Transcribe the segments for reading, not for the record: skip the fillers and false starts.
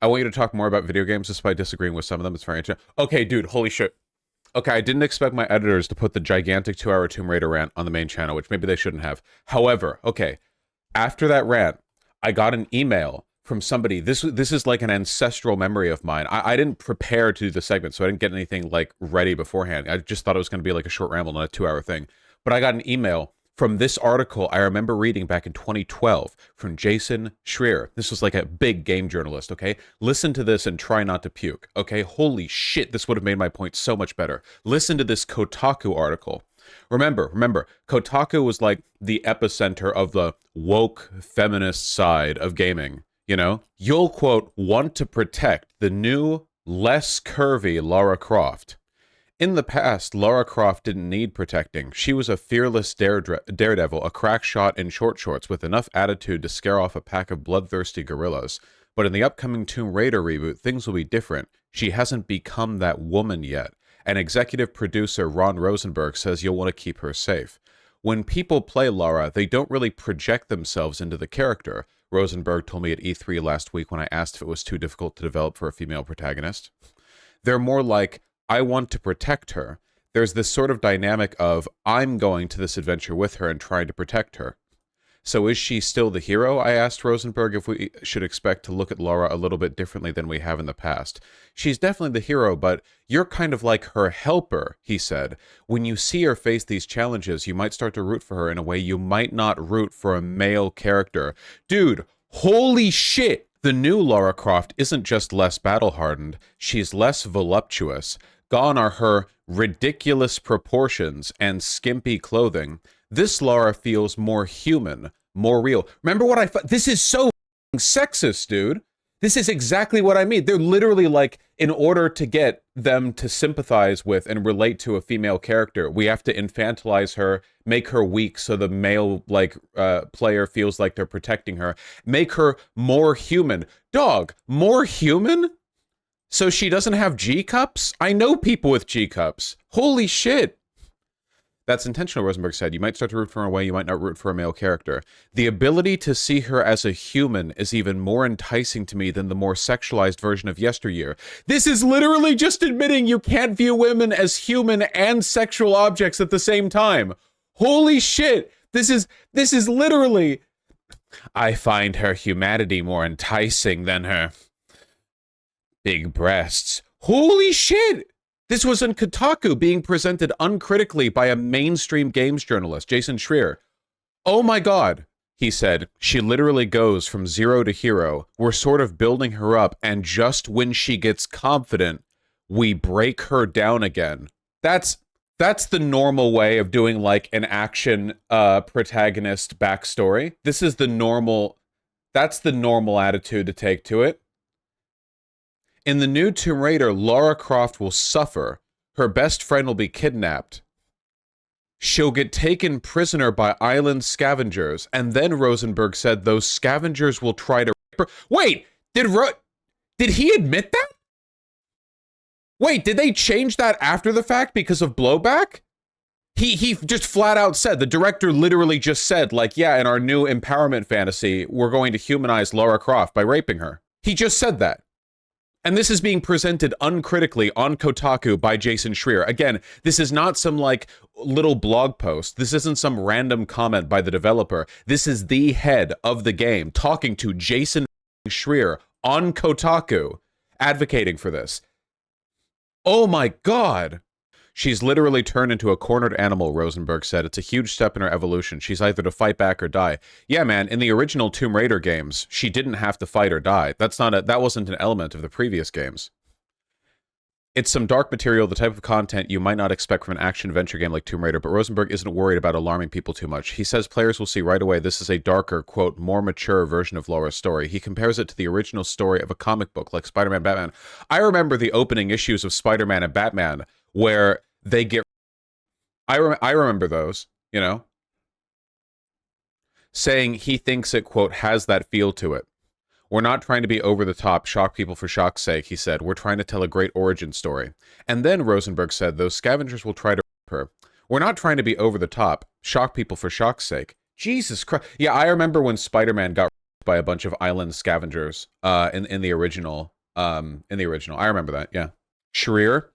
I want you to talk more about video games despite disagreeing with some of them. It's very interesting. Okay, dude, holy shit. Okay, I didn't expect my editors to put the gigantic 2-hour Tomb Raider rant on the main channel, which maybe they shouldn't have. However, okay, after that rant, I got an email from somebody. This is like an ancestral memory of mine. I didn't prepare to do the segment, so I didn't get anything like ready beforehand. I just thought it was going to be like a short ramble, not a 2-hour thing. But I got an email from this article I remember reading back in 2012 from Jason Schreier. This was like a big game journalist, okay? Listen to this and try not to puke, okay? Holy shit, this would have made my point so much better. Listen to this Kotaku article. Remember, Kotaku was like the epicenter of the woke feminist side of gaming, you know? You'll, quote, want to protect the new, less curvy Lara Croft. In the past, Lara Croft didn't need protecting. She was a fearless daredevil, a crack shot in short shorts with enough attitude to scare off a pack of bloodthirsty gorillas. But in the upcoming Tomb Raider reboot, things will be different. She hasn't become that woman yet. And executive producer Ron Rosenberg says you'll want to keep her safe. When people play Lara, they don't really project themselves into the character. Rosenberg told me at E3 last week when I asked if it was too difficult to develop for a female protagonist. They're more like, I want to protect her. There's this sort of dynamic of, I'm going to this adventure with her and trying to protect her. So is she still the hero? I asked Rosenberg if we should expect to look at Lara a little bit differently than we have in the past. She's definitely the hero, but you're kind of like her helper, he said. When you see her face these challenges, you might start to root for her in a way you might not root for a male character. Dude, holy shit! The new Lara Croft isn't just less battle-hardened, she's less voluptuous. Gone are her ridiculous proportions and skimpy clothing. This Lara feels more human, more real. Remember what this is so sexist, dude. This is exactly what I mean. They're literally like, in order to get them to sympathize with and relate to a female character, we have to infantilize her, make her weak so the male player feels like they're protecting her, make her more human. Dog, more human? So she doesn't have G-cups? I know people with G-cups. Holy shit. That's intentional, Rosenberg said. You might start to root for her in a way you might not root for a male character. The ability to see her as a human is even more enticing to me than the more sexualized version of yesteryear. This is literally just admitting you can't view women as human and sexual objects at the same time. Holy shit. This is literally... I find her humanity more enticing than her big breasts. Holy shit! This was in Kotaku being presented uncritically by a mainstream games journalist, Jason Schreier. Oh my god, he said. She literally goes from zero to hero. We're sort of building her up, and just when she gets confident, we break her down again. That's the normal way of doing like an action protagonist backstory. This is the normal, that's the normal attitude to take to it. In the new Tomb Raider, Lara Croft will suffer. Her best friend will be kidnapped. She'll get taken prisoner by island scavengers, and then Rosenberg said those scavengers will try to rape her. Wait, did he admit that? Wait, did they change that after the fact because of blowback? He just flat out said, the director literally just said, like, yeah, in our new empowerment fantasy, we're going to humanize Lara Croft by raping her. He just said that. And this is being presented uncritically on Kotaku by Jason Schreier. Again, this is not some, like, little blog post. This isn't some random comment by the developer. This is the head of the game talking to Jason Schreier on Kotaku, advocating for this. Oh my god! She's literally turned into a cornered animal, Rosenberg said. It's a huge step in her evolution. She's either to fight back or die. Yeah, man, in the original Tomb Raider games, she didn't have to fight or die. That wasn't an element of the previous games. It's some dark material, the type of content you might not expect from an action-adventure game like Tomb Raider, but Rosenberg isn't worried about alarming people too much. He says players will see right away this is a darker, quote, more mature version of Lara's story. He compares it to the original story of a comic book like Spider-Man, Batman. I remember the opening issues of Spider-Man and Batman where they get... I remember those, you know? Saying he thinks it, quote, has that feel to it. We're not trying to be over the top, shock people for shock's sake, he said. We're trying to tell a great origin story. And then, Rosenberg said, those scavengers will try to rape her. We're not trying to be over the top, shock people for shock's sake. Jesus Christ. Yeah, I remember when Spider-Man got by a bunch of island scavengers in the original. I remember that. Yeah. Schreier,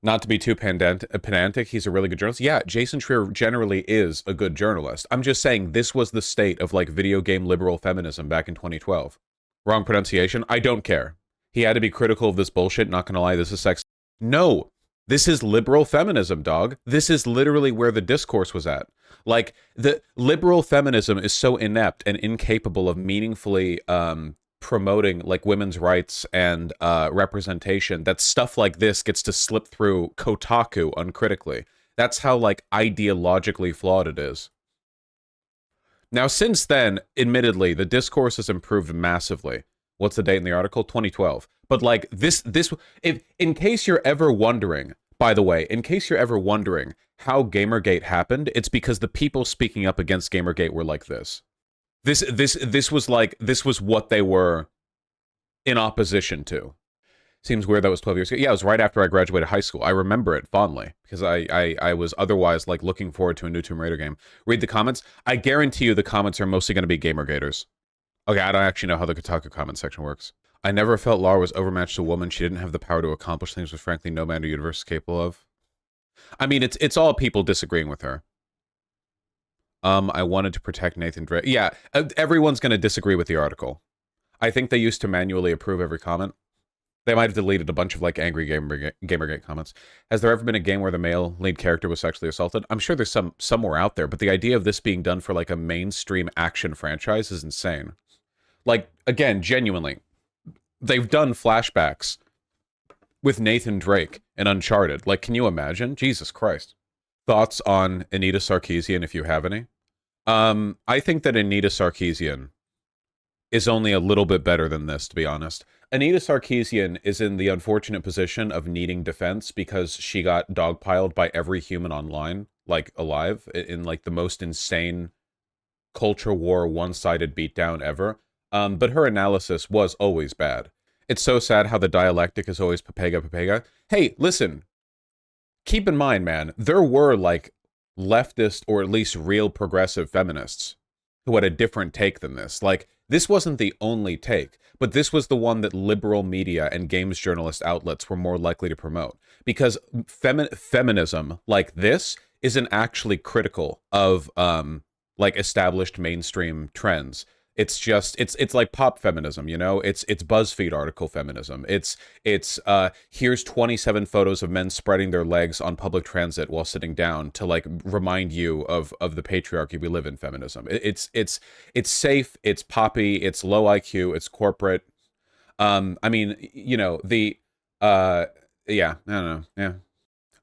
not to be too pedantic, he's a really good journalist. Yeah, Jason Schreier generally is a good journalist. I'm just saying this was the state of like video game liberal feminism back in 2012. Wrong pronunciation. I don't care. He had to be critical of this bullshit. Not gonna lie, this is sex. No, this is liberal feminism, dog. This is literally where the discourse was at. Like, the liberal feminism is so inept and incapable of meaningfully promoting like women's rights and representation that stuff like this gets to slip through Kotaku uncritically. That's how like ideologically flawed it is. Now, since then, admittedly, the discourse has improved massively. What's the date in the article? 2012. But like if in case you're ever wondering, by the way, in case you're ever wondering how Gamergate happened, it's because the people speaking up against Gamergate were like this. This was what they were in opposition to. Seems weird that was 12 years ago. Yeah, it was right after I graduated high school. I remember it fondly because I was otherwise like looking forward to a new Tomb Raider game. Read the comments. I guarantee you the comments are mostly going to be Gamergaters. Okay, I don't actually know how the Kotaku comment section works. I never felt Lara was overmatched to a woman. She didn't have the power to accomplish things which frankly no man in the universe is capable of. I mean, it's all people disagreeing with her. I wanted to protect Nathan Drake. Yeah, everyone's going to disagree with the article. I think they used to manually approve every comment. They might have deleted a bunch of like angry Gamergate comments. Has there ever been a game where the male lead character was sexually assaulted? I'm sure there's somewhere out there, but the idea of this being done for like a mainstream action franchise is insane. Like, again, genuinely, they've done flashbacks with Nathan Drake in Uncharted. Like, can you imagine? Jesus Christ. Thoughts on Anita Sarkeesian, if you have any? I think that Anita Sarkeesian is only a little bit better than this, to be honest. Anita Sarkeesian is in the unfortunate position of needing defense because she got dogpiled by every human online, like, alive, in like the most insane culture war one-sided beatdown ever. But her analysis was always bad. It's so sad how the dialectic is always papega. Hey, listen, keep in mind, man, there were like leftist or at least real progressive feminists who had a different take than this. Like, this wasn't the only take, but this was the one that liberal media and games journalist outlets were more likely to promote. Because feminism like this isn't actually critical of like established mainstream trends. It's just it's like pop feminism, you know? It's BuzzFeed article feminism. It's here's 27 photos of men spreading their legs on public transit while sitting down to like remind you of the patriarchy we live in feminism. It's safe, it's poppy, it's low IQ, it's corporate. I mean, you know, the yeah, I don't know. Yeah.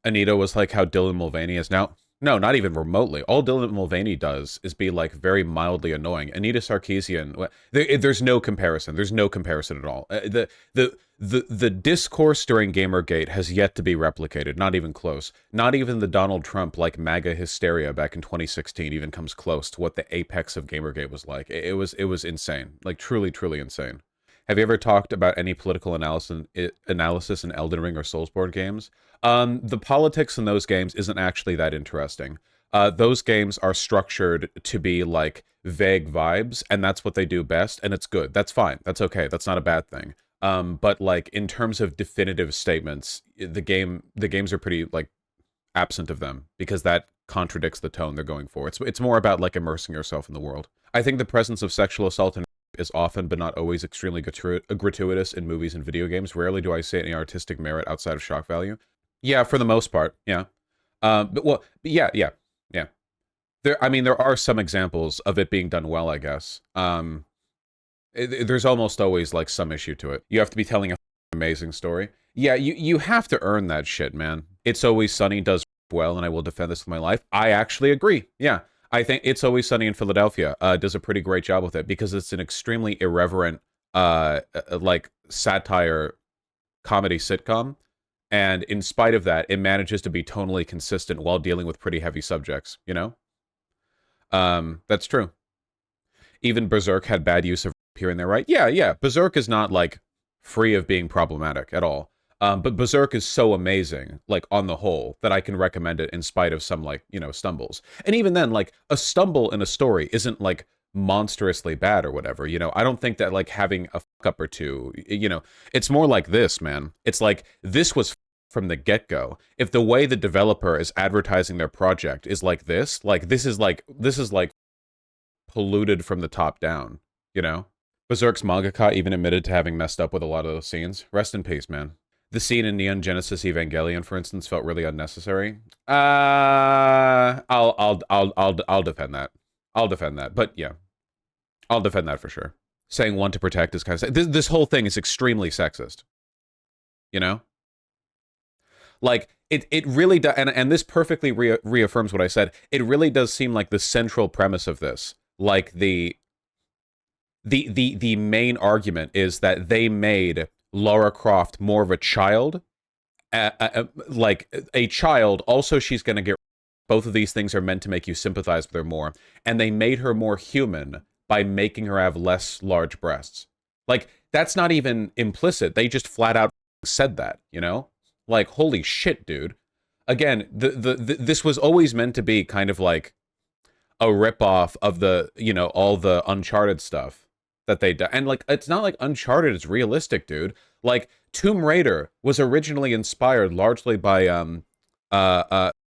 Anita was like how Dylan Mulvaney is now. No, not even remotely. All Dylan Mulvaney does is be like very mildly annoying. Anita Sarkeesian, there's no comparison. There's no comparison at all. The discourse during Gamergate has yet to be replicated. Not even close. Not even the Donald Trump like MAGA hysteria back in 2016 even comes close to what the apex of Gamergate was like. It was insane. Like truly insane. Have you ever talked about any political analysis in Elden Ring or Soulsborne games? The politics in those games isn't actually that interesting. Those games are structured to be like vague vibes, and that's what they do best, and it's good. That's fine. That's okay. That's not a bad thing. But like in terms of definitive statements, the games are pretty like absent of them because that contradicts the tone they're going for. It's more about like immersing yourself in the world. I think the presence of sexual assault and is often but not always extremely gratuitous in movies and video games. Rarely do I see any artistic merit outside of shock value. Yeah, for the most part, yeah. But yeah. I mean, there are some examples of it being done well, I guess. There's almost always like some issue to it. You have to be telling a amazing story. Yeah, you have to earn that shit, man. It's Always Sunny does well, and I will defend this with my life. I actually agree. Yeah. I think It's Always Sunny in Philadelphia does a pretty great job with it because it's an extremely irreverent, like satire comedy sitcom. And in spite of that, it manages to be tonally consistent while dealing with pretty heavy subjects, you know? That's true. Even Berserk had bad use of here and there, right? Yeah. Berserk is not like free of being problematic at all. But Berserk is so amazing, like, on the whole, that I can recommend it in spite of some, like, you know, stumbles. And even then, like, a stumble in a story isn't, like, monstrously bad or whatever. You know, I don't think that like having a fuck up or two, you know, it's more like this, man. It's like this was from the get-go. If the way the developer is advertising their project is like this is like polluted from the top down, you know? Berserk's mangaka even admitted to having messed up with a lot of those scenes. Rest in peace, man. The scene in Neon Genesis Evangelion, for instance, felt really unnecessary. I'll defend that. I'll defend that. But yeah, I'll defend that for sure. Saying one to protect is kind of this whole thing is extremely sexist. You know, like it really does, and this perfectly reaffirms what I said. It really does seem like the central premise of this, like the main argument is that they made Lara Croft more of a child, like a child. Also, she's going to get both of these things are meant to make you sympathize with her more, and they made her more human by making her have less large breasts. Like that's not even implicit. They just flat out said that, you know? Like holy shit, dude. Again, this was always meant to be kind of like a ripoff of the, you know, all the Uncharted stuff that they did. And like it's not like Uncharted is realistic, dude. Like Tomb Raider was originally inspired largely by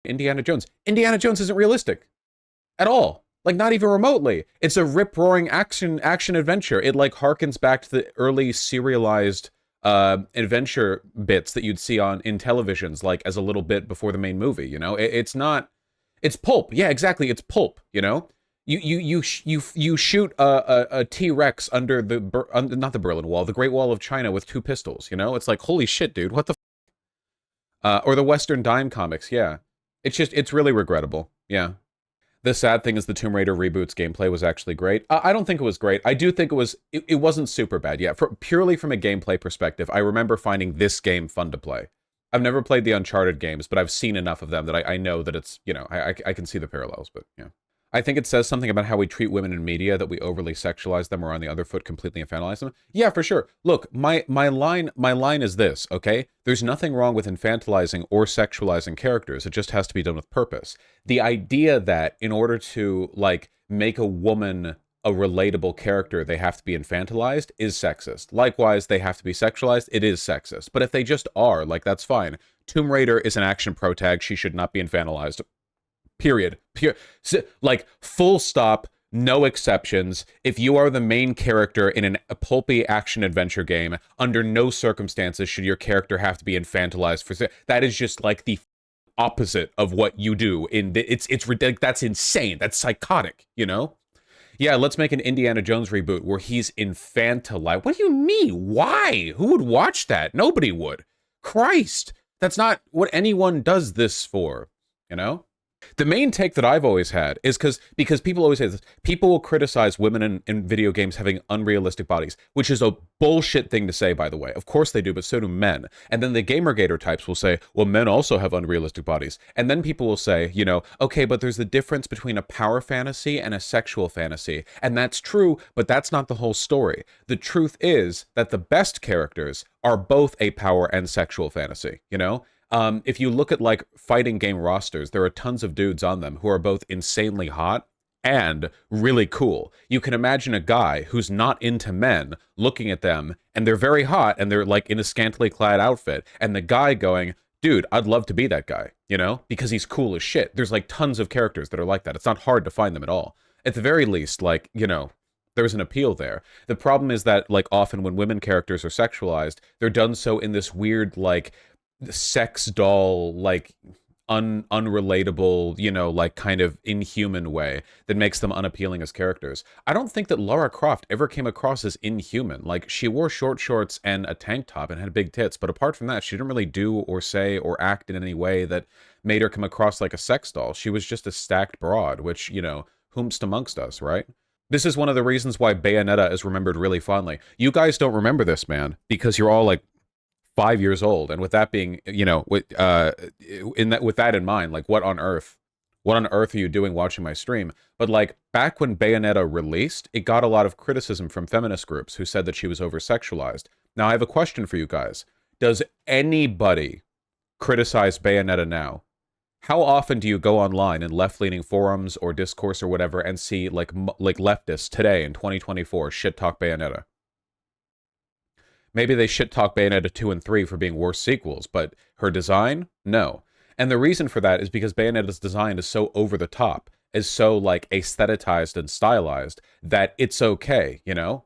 Indiana Jones. Indiana Jones isn't realistic at all. Like not even remotely. It's a rip-roaring action adventure. It like harkens back to the early serialized adventure bits that you'd see in televisions, like as a little bit before the main movie. You know, it's not. It's pulp. Yeah, exactly. It's pulp. You know, you shoot a T-Rex under not the Berlin Wall, the Great Wall of China with 2 pistols. You know, it's like holy shit, dude. What the? Or the Western Dime comics. Yeah, it's really regrettable. Yeah. The sad thing is the Tomb Raider reboot's gameplay was actually great. I don't think it was great. I do think it wasn't super bad. Yeah, purely from a gameplay perspective, I remember finding this game fun to play. I've never played the Uncharted games, but I've seen enough of them that I know that it's, you know, I can see the parallels, but yeah. I think it says something about how we treat women in media, that we overly sexualize them or on the other foot completely infantilize them. Yeah, for sure. Look, my line is this, okay? There's nothing wrong with infantilizing or sexualizing characters. It just has to be done with purpose. The idea that in order to like make a woman a relatable character, they have to be infantilized is sexist. Likewise, they have to be sexualized. It is sexist. But if they just are, like, that's fine. Tomb Raider is an action protag. She should not be infantilized. Period. Like, full stop, no exceptions. If you are the main character in a pulpy action adventure game, under no circumstances should your character have to be infantilized. That is just like the opposite of what you do. It's ridiculous. That's insane. That's psychotic, you know? Yeah, let's make an Indiana Jones reboot where he's infantilized. What do you mean? Why? Who would watch that? Nobody would. Christ. That's not what anyone does this for, you know? The main take that I've always had is because people always say this, people will criticize women in video games having unrealistic bodies, which is a bullshit thing to say, by the way. Of course they do, but so do men. And then the Gamergator types will say, well, men also have unrealistic bodies. And then people will say, you know, okay, but there's the difference between a power fantasy and a sexual fantasy. And that's true, but that's not the whole story. The truth is that the best characters are both a power and sexual fantasy, you know? If you look at like fighting game rosters, there are tons of dudes on them who are both insanely hot and really cool. You can imagine a guy who's not into men looking at them and they're very hot and they're like in a scantily clad outfit, and the guy going, dude, I'd love to be that guy, you know, because he's cool as shit. There's like tons of characters that are like that. It's not hard to find them at all. At the very least, like, you know, there's an appeal there. The problem is that like often when women characters are sexualized, they're done so in this weird like sex doll, like unrelatable, you know, like kind of inhuman way that makes them unappealing as characters. I don't think that Lara Croft ever came across as inhuman. Like, she wore short shorts and a tank top and had big tits, but apart from that, she didn't really do or say or act in any way that made her come across like a sex doll. She was just a stacked broad, which, you know, whomst amongst us, right? This is one of the reasons why Bayonetta is remembered really fondly. You guys don't remember this, man, because you're all like 5 years old, and with that being, you know, with that in mind, like, what on earth are you doing watching my stream? But like, back when Bayonetta released, it got a lot of criticism from feminist groups who said that she was over-sexualized. Now, I have a question for you guys. Does anybody criticize Bayonetta now? How often do you go online in left-leaning forums or discourse or whatever and see like leftists today in 2024 shit talk Bayonetta? Maybe they shit talk Bayonetta 2 and 3 for being worse sequels, but her design? No. And the reason for that is because Bayonetta's design is so over the top, is so like aestheticized and stylized that it's okay, you know?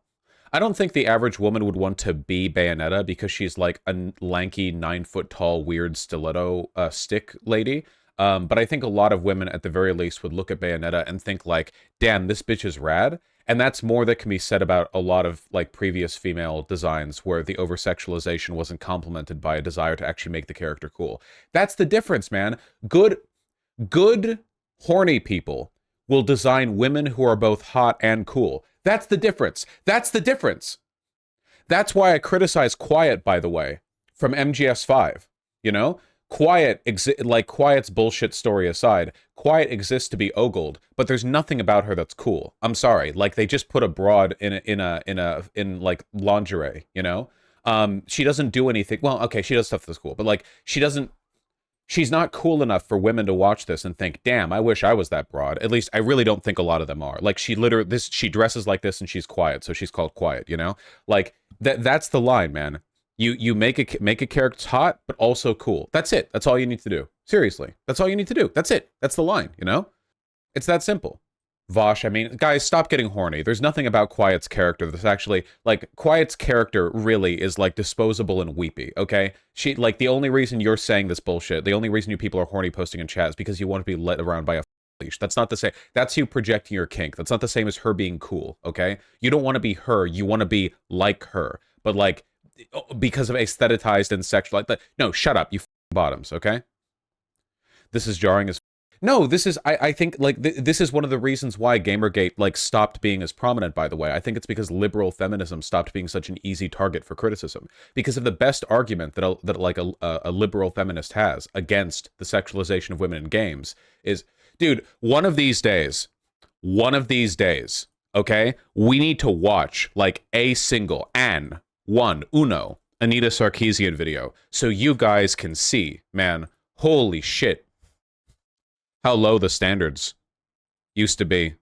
I don't think the average woman would want to be Bayonetta because she's like a lanky, 9-foot-tall, weird stiletto stick lady. But I think a lot of women, at the very least, would look at Bayonetta and think like, damn, this bitch is rad. And that's more that can be said about a lot of like previous female designs where the over-sexualization wasn't complemented by a desire to actually make the character cool. That's the difference, man. Good, horny people will design women who are both hot and cool. That's the difference. That's the difference. That's why I criticize Quiet, by the way, from MGS5. You know? Quiet, like Quiet's bullshit story aside, Quiet exists to be ogled, but there's nothing about her that's cool. I'm sorry, like they just put a broad in like lingerie, you know? She doesn't do anything. Well, okay, she does stuff that's cool, but like she's not cool enough for women to watch this and think, damn, I wish I was that broad. At least I really don't think a lot of them are. Like she dresses like this and she's quiet, so she's called Quiet, you know? Like that's the line, man. You make a character hot, but also cool. That's it. That's all you need to do. Seriously. That's all you need to do. That's it. That's the line, you know? It's that simple. Vosh, I mean, guys, stop getting horny. There's nothing about Quiet's character that's actually, like, Quiet's character really is, like, disposable and weepy, okay? She, like, the only reason you're saying this bullshit, the only reason you people are horny posting in chat is because you want to be led around by a leash. That's not the same. That's you projecting your kink. That's not the same as her being cool, okay? You don't want to be her. You want to be like her. But, like, because of aestheticized and sexual, like that. No, shut up, you bottoms, okay? This is jarring as. No, this is, I think, like, this is one of the reasons why Gamergate, like, stopped being as prominent, by the way. I think it's because liberal feminism stopped being such an easy target for criticism. Because of the best argument that, a liberal feminist has against the sexualization of women in games is, dude, one of these days, okay, we need to watch, like, a single, Uno, Anita Sarkeesian video, so you guys can see, man, holy shit, how low the standards used to be.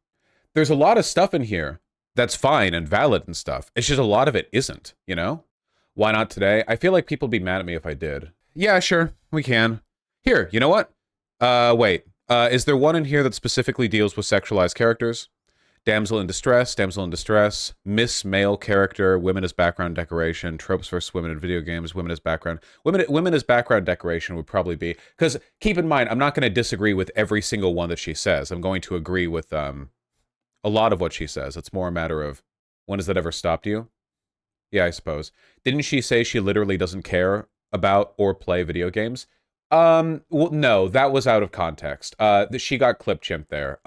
There's a lot of stuff in here that's fine and valid and stuff. It's just a lot of it isn't, you know? Why not today? I feel like people would be mad at me if I did. Yeah, sure, we can. Here, you know what? Wait. Is there one in here that specifically deals with sexualized characters? Damsel in distress, miss male character, women as background decoration, tropes versus women in video games, women as background. Women as background decoration would probably be, because keep in mind, I'm not going to disagree with every single one that she says. I'm going to agree with a lot of what she says. It's more a matter of, when has that ever stopped you? Yeah, I suppose. Didn't she say she literally doesn't care about or play video games? Well, no, that was out of context. She got clip chimped there.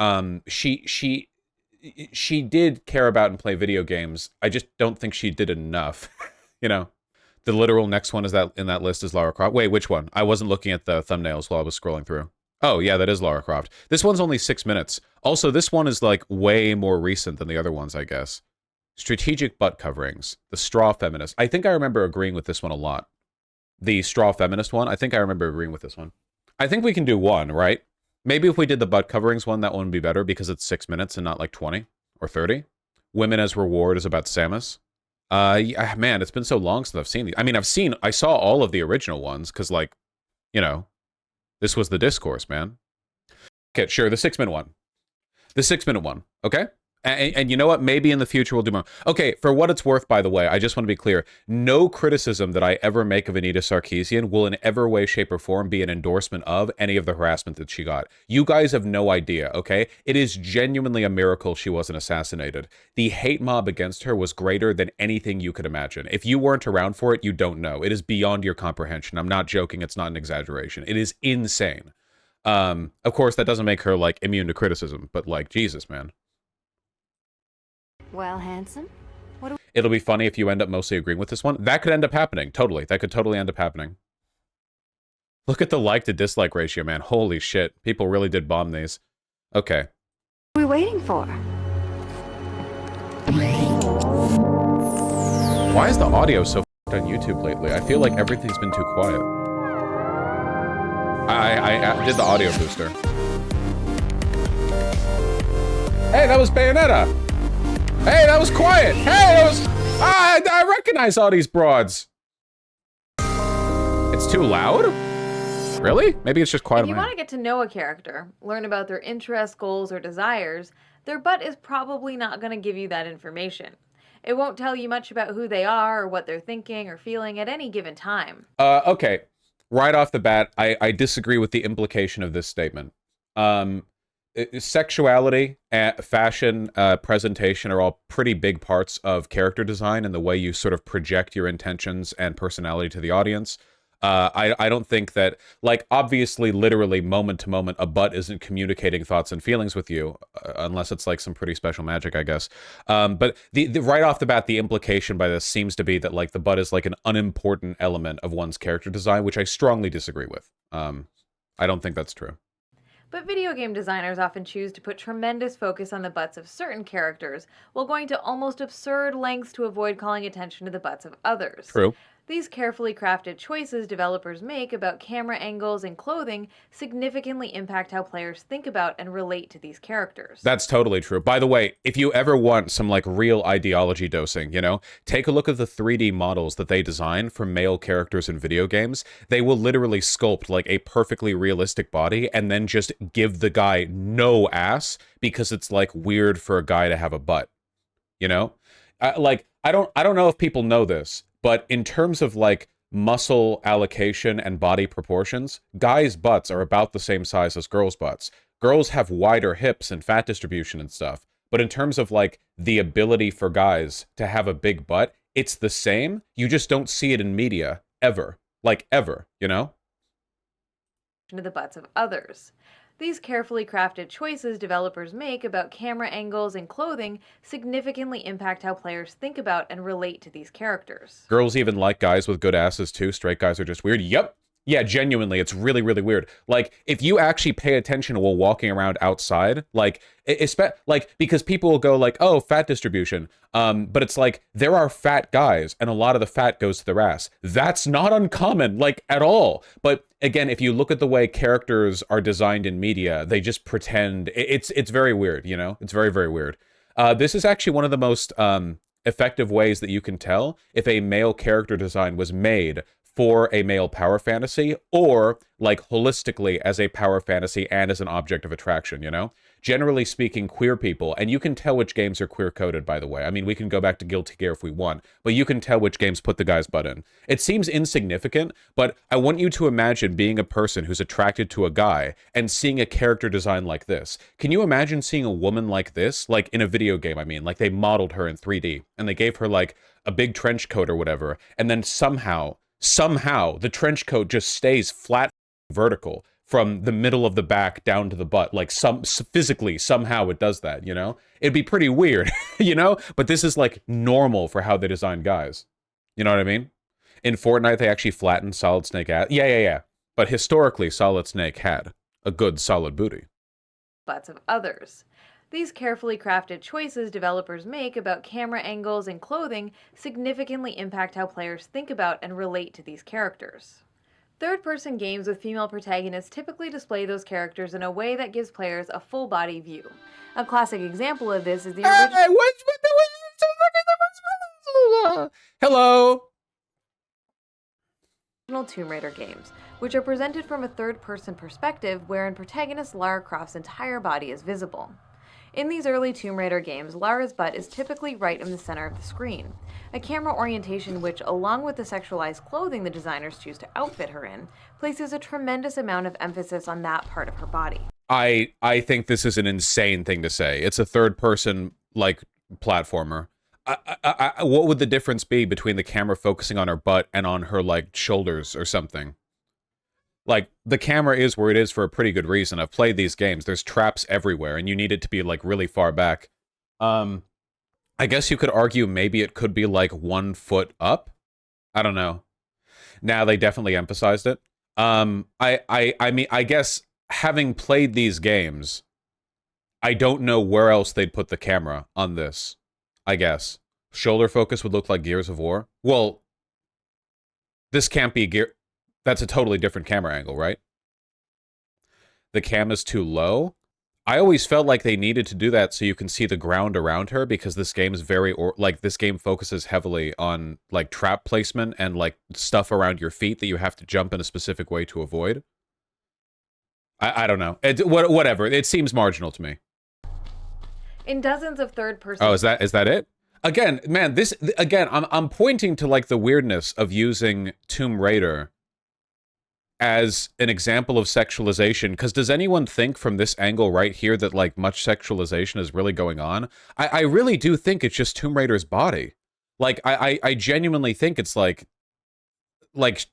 She did care about and play video games. I just don't think she did enough. You know, the literal next one is that in that list is Lara Croft. Wait, which one? I wasn't looking at the thumbnails while I was scrolling through. Oh, yeah, that is Lara Croft. This one's only 6 minutes. Also, this one is like way more recent than the other ones, I guess. Strategic butt coverings. The straw feminist. I think I remember agreeing with this one a lot. The straw feminist one. I think I remember agreeing with this one. I think we can do one, right? Maybe if we did the butt coverings one, that one would be better because it's 6 minutes and not like 20 or 30. Women as Reward is about Samus. Yeah, man, it's been so long since I've seen these. I mean, I saw all of the original ones because, like, you know, this was the discourse, man. Okay, sure, the 6 minute one. The 6 minute one, okay? And you know what? Maybe in the future we'll do more. Okay, for what it's worth, by the way, I just want to be clear. No criticism that I ever make of Anita Sarkeesian will in ever way, shape, or form be an endorsement of any of the harassment that she got. You guys have no idea, okay? It is genuinely a miracle she wasn't assassinated. The hate mob against her was greater than anything you could imagine. If you weren't around for it, you don't know. It is beyond your comprehension. I'm not joking. It's not an exaggeration. It is insane. Of course, that doesn't make her, like, immune to criticism, but, like, Jesus, man. Well, handsome, it'll be funny if you end up mostly agreeing with this one. That could end up happening. Totally. That could totally end up happening. Look at the like to dislike ratio, man. Holy shit. People really did bomb these. Okay. what are we waiting for? Why is the audio so f***ed on YouTube lately? I feel like everything's been too quiet. I did the audio booster. Hey, that was Bayonetta. Hey, that was Quiet. Hey, that was... I recognize all these broads. It's too loud? Really? Maybe it's just quiet. If you want to get to know a character, learn about their interests, goals, or desires, their butt is probably not going to give you that information. It won't tell you much about who they are or what they're thinking or feeling at any given time. Okay. Right off the bat, I disagree with the implication of this statement. Sexuality, fashion, presentation are all pretty big parts of character design and the way you sort of project your intentions and personality to the audience. I don't think that, like, obviously, literally, moment to moment, a butt isn't communicating thoughts and feelings with you, unless it's like some pretty special magic, I guess. But the right off the bat, the implication by this seems to be that, like, the butt is like an unimportant element of one's character design, which I strongly disagree with. I don't think that's true. But video game designers often choose to put tremendous focus on the butts of certain characters, while going to almost absurd lengths to avoid calling attention to the butts of others. True. These carefully crafted choices developers make about camera angles and clothing significantly impact how players think about and relate to these characters. That's totally true. By the way, if you ever want some, like, real ideology dosing, you know, take a look at the 3D models that they design for male characters in video games. They will literally sculpt, like, a perfectly realistic body and then just give the guy no ass because it's, like, weird for a guy to have a butt, you know? I don't know if people know this, but in terms of, like, muscle allocation and body proportions, guys' butts are about the same size as girls' butts. Girls have wider hips and fat distribution and stuff. But in terms of, like, the ability for guys to have a big butt, it's the same. You just don't see it in media, ever. Like, ever, you know? To the butts of others. These carefully crafted choices developers make about camera angles and clothing significantly impact how players think about and relate to these characters. Girls even like guys with good asses too. Straight guys are just weird. Yep. Yeah, genuinely, it's really, really weird. Like, if you actually pay attention while walking around outside, like, because people will go like, oh, fat distribution. But it's like, there are fat guys, and a lot of the fat goes to their ass. That's not uncommon, like, at all. But again, if you look at the way characters are designed in media, they just pretend. It's very weird, you know? It's very, very weird. This is actually one of the most effective ways that you can tell if a male character design was made for a male power fantasy, or, like, holistically as a power fantasy and as an object of attraction, you know? Generally speaking, queer people, and you can tell which games are queer-coded, by the way. I mean, we can go back to Guilty Gear if we want, but you can tell which games put the guy's butt in. It seems insignificant, but I want you to imagine being a person who's attracted to a guy and seeing a character design like this. Can you imagine seeing a woman like this? Like, in a video game, I mean. Like, they modeled her in 3D, and they gave her, like, a big trench coat or whatever, and then somehow the trench coat just stays flat vertical from the middle of the back down to the butt. Like, physically, somehow it does that, you know? It'd be pretty weird, you know? But this is, like, normal for how they design guys. You know what I mean? In Fortnite, they actually flattened Solid Snake ass. Yeah. But historically, Solid Snake had a good, solid booty. Butts of others. These carefully crafted choices developers make about camera angles and clothing significantly impact how players think about and relate to these characters. Third-person games with female protagonists typically display those characters in a way that gives players a full-body view. A classic example of this is the original... Hello! Tomb Raider games, which are presented from a third-person perspective wherein protagonist Lara Croft's entire body is visible. In these early Tomb Raider games, Lara's butt is typically right in the center of the screen, a camera orientation which, along with the sexualized clothing the designers choose to outfit her in, places a tremendous amount of emphasis on that part of her body. I think this is an insane thing to say. It's a third-person, like, platformer. What would the difference be between the camera focusing on her butt and on her, like, shoulders or something? Like, the camera is where it is for a pretty good reason. I've played these games. There's traps everywhere, and you need it to be, like, really far back. I guess you could argue maybe it could be, like, 1 foot up? I don't know. Now, they definitely emphasized it. I mean, I guess, having played these games, I don't know where else they'd put the camera on this, I guess. Shoulder focus would look like Gears of War. Well, this can't be Gear... That's a totally different camera angle, right? the cam is too low. I always felt like they needed to do that so you can see the ground around her, because this game is this game focuses heavily on like trap placement and like stuff around your feet that you have to jump in a specific way to avoid. I don't know. Whatever. It seems marginal to me. In dozens of third-person... Oh, is that it? Again, man, I'm pointing to like the weirdness of using Tomb Raider as an example of sexualization, because does anyone think from this angle right here that like much sexualization is really going on? I really do think it's just Tomb Raider's body. Like I genuinely think it's like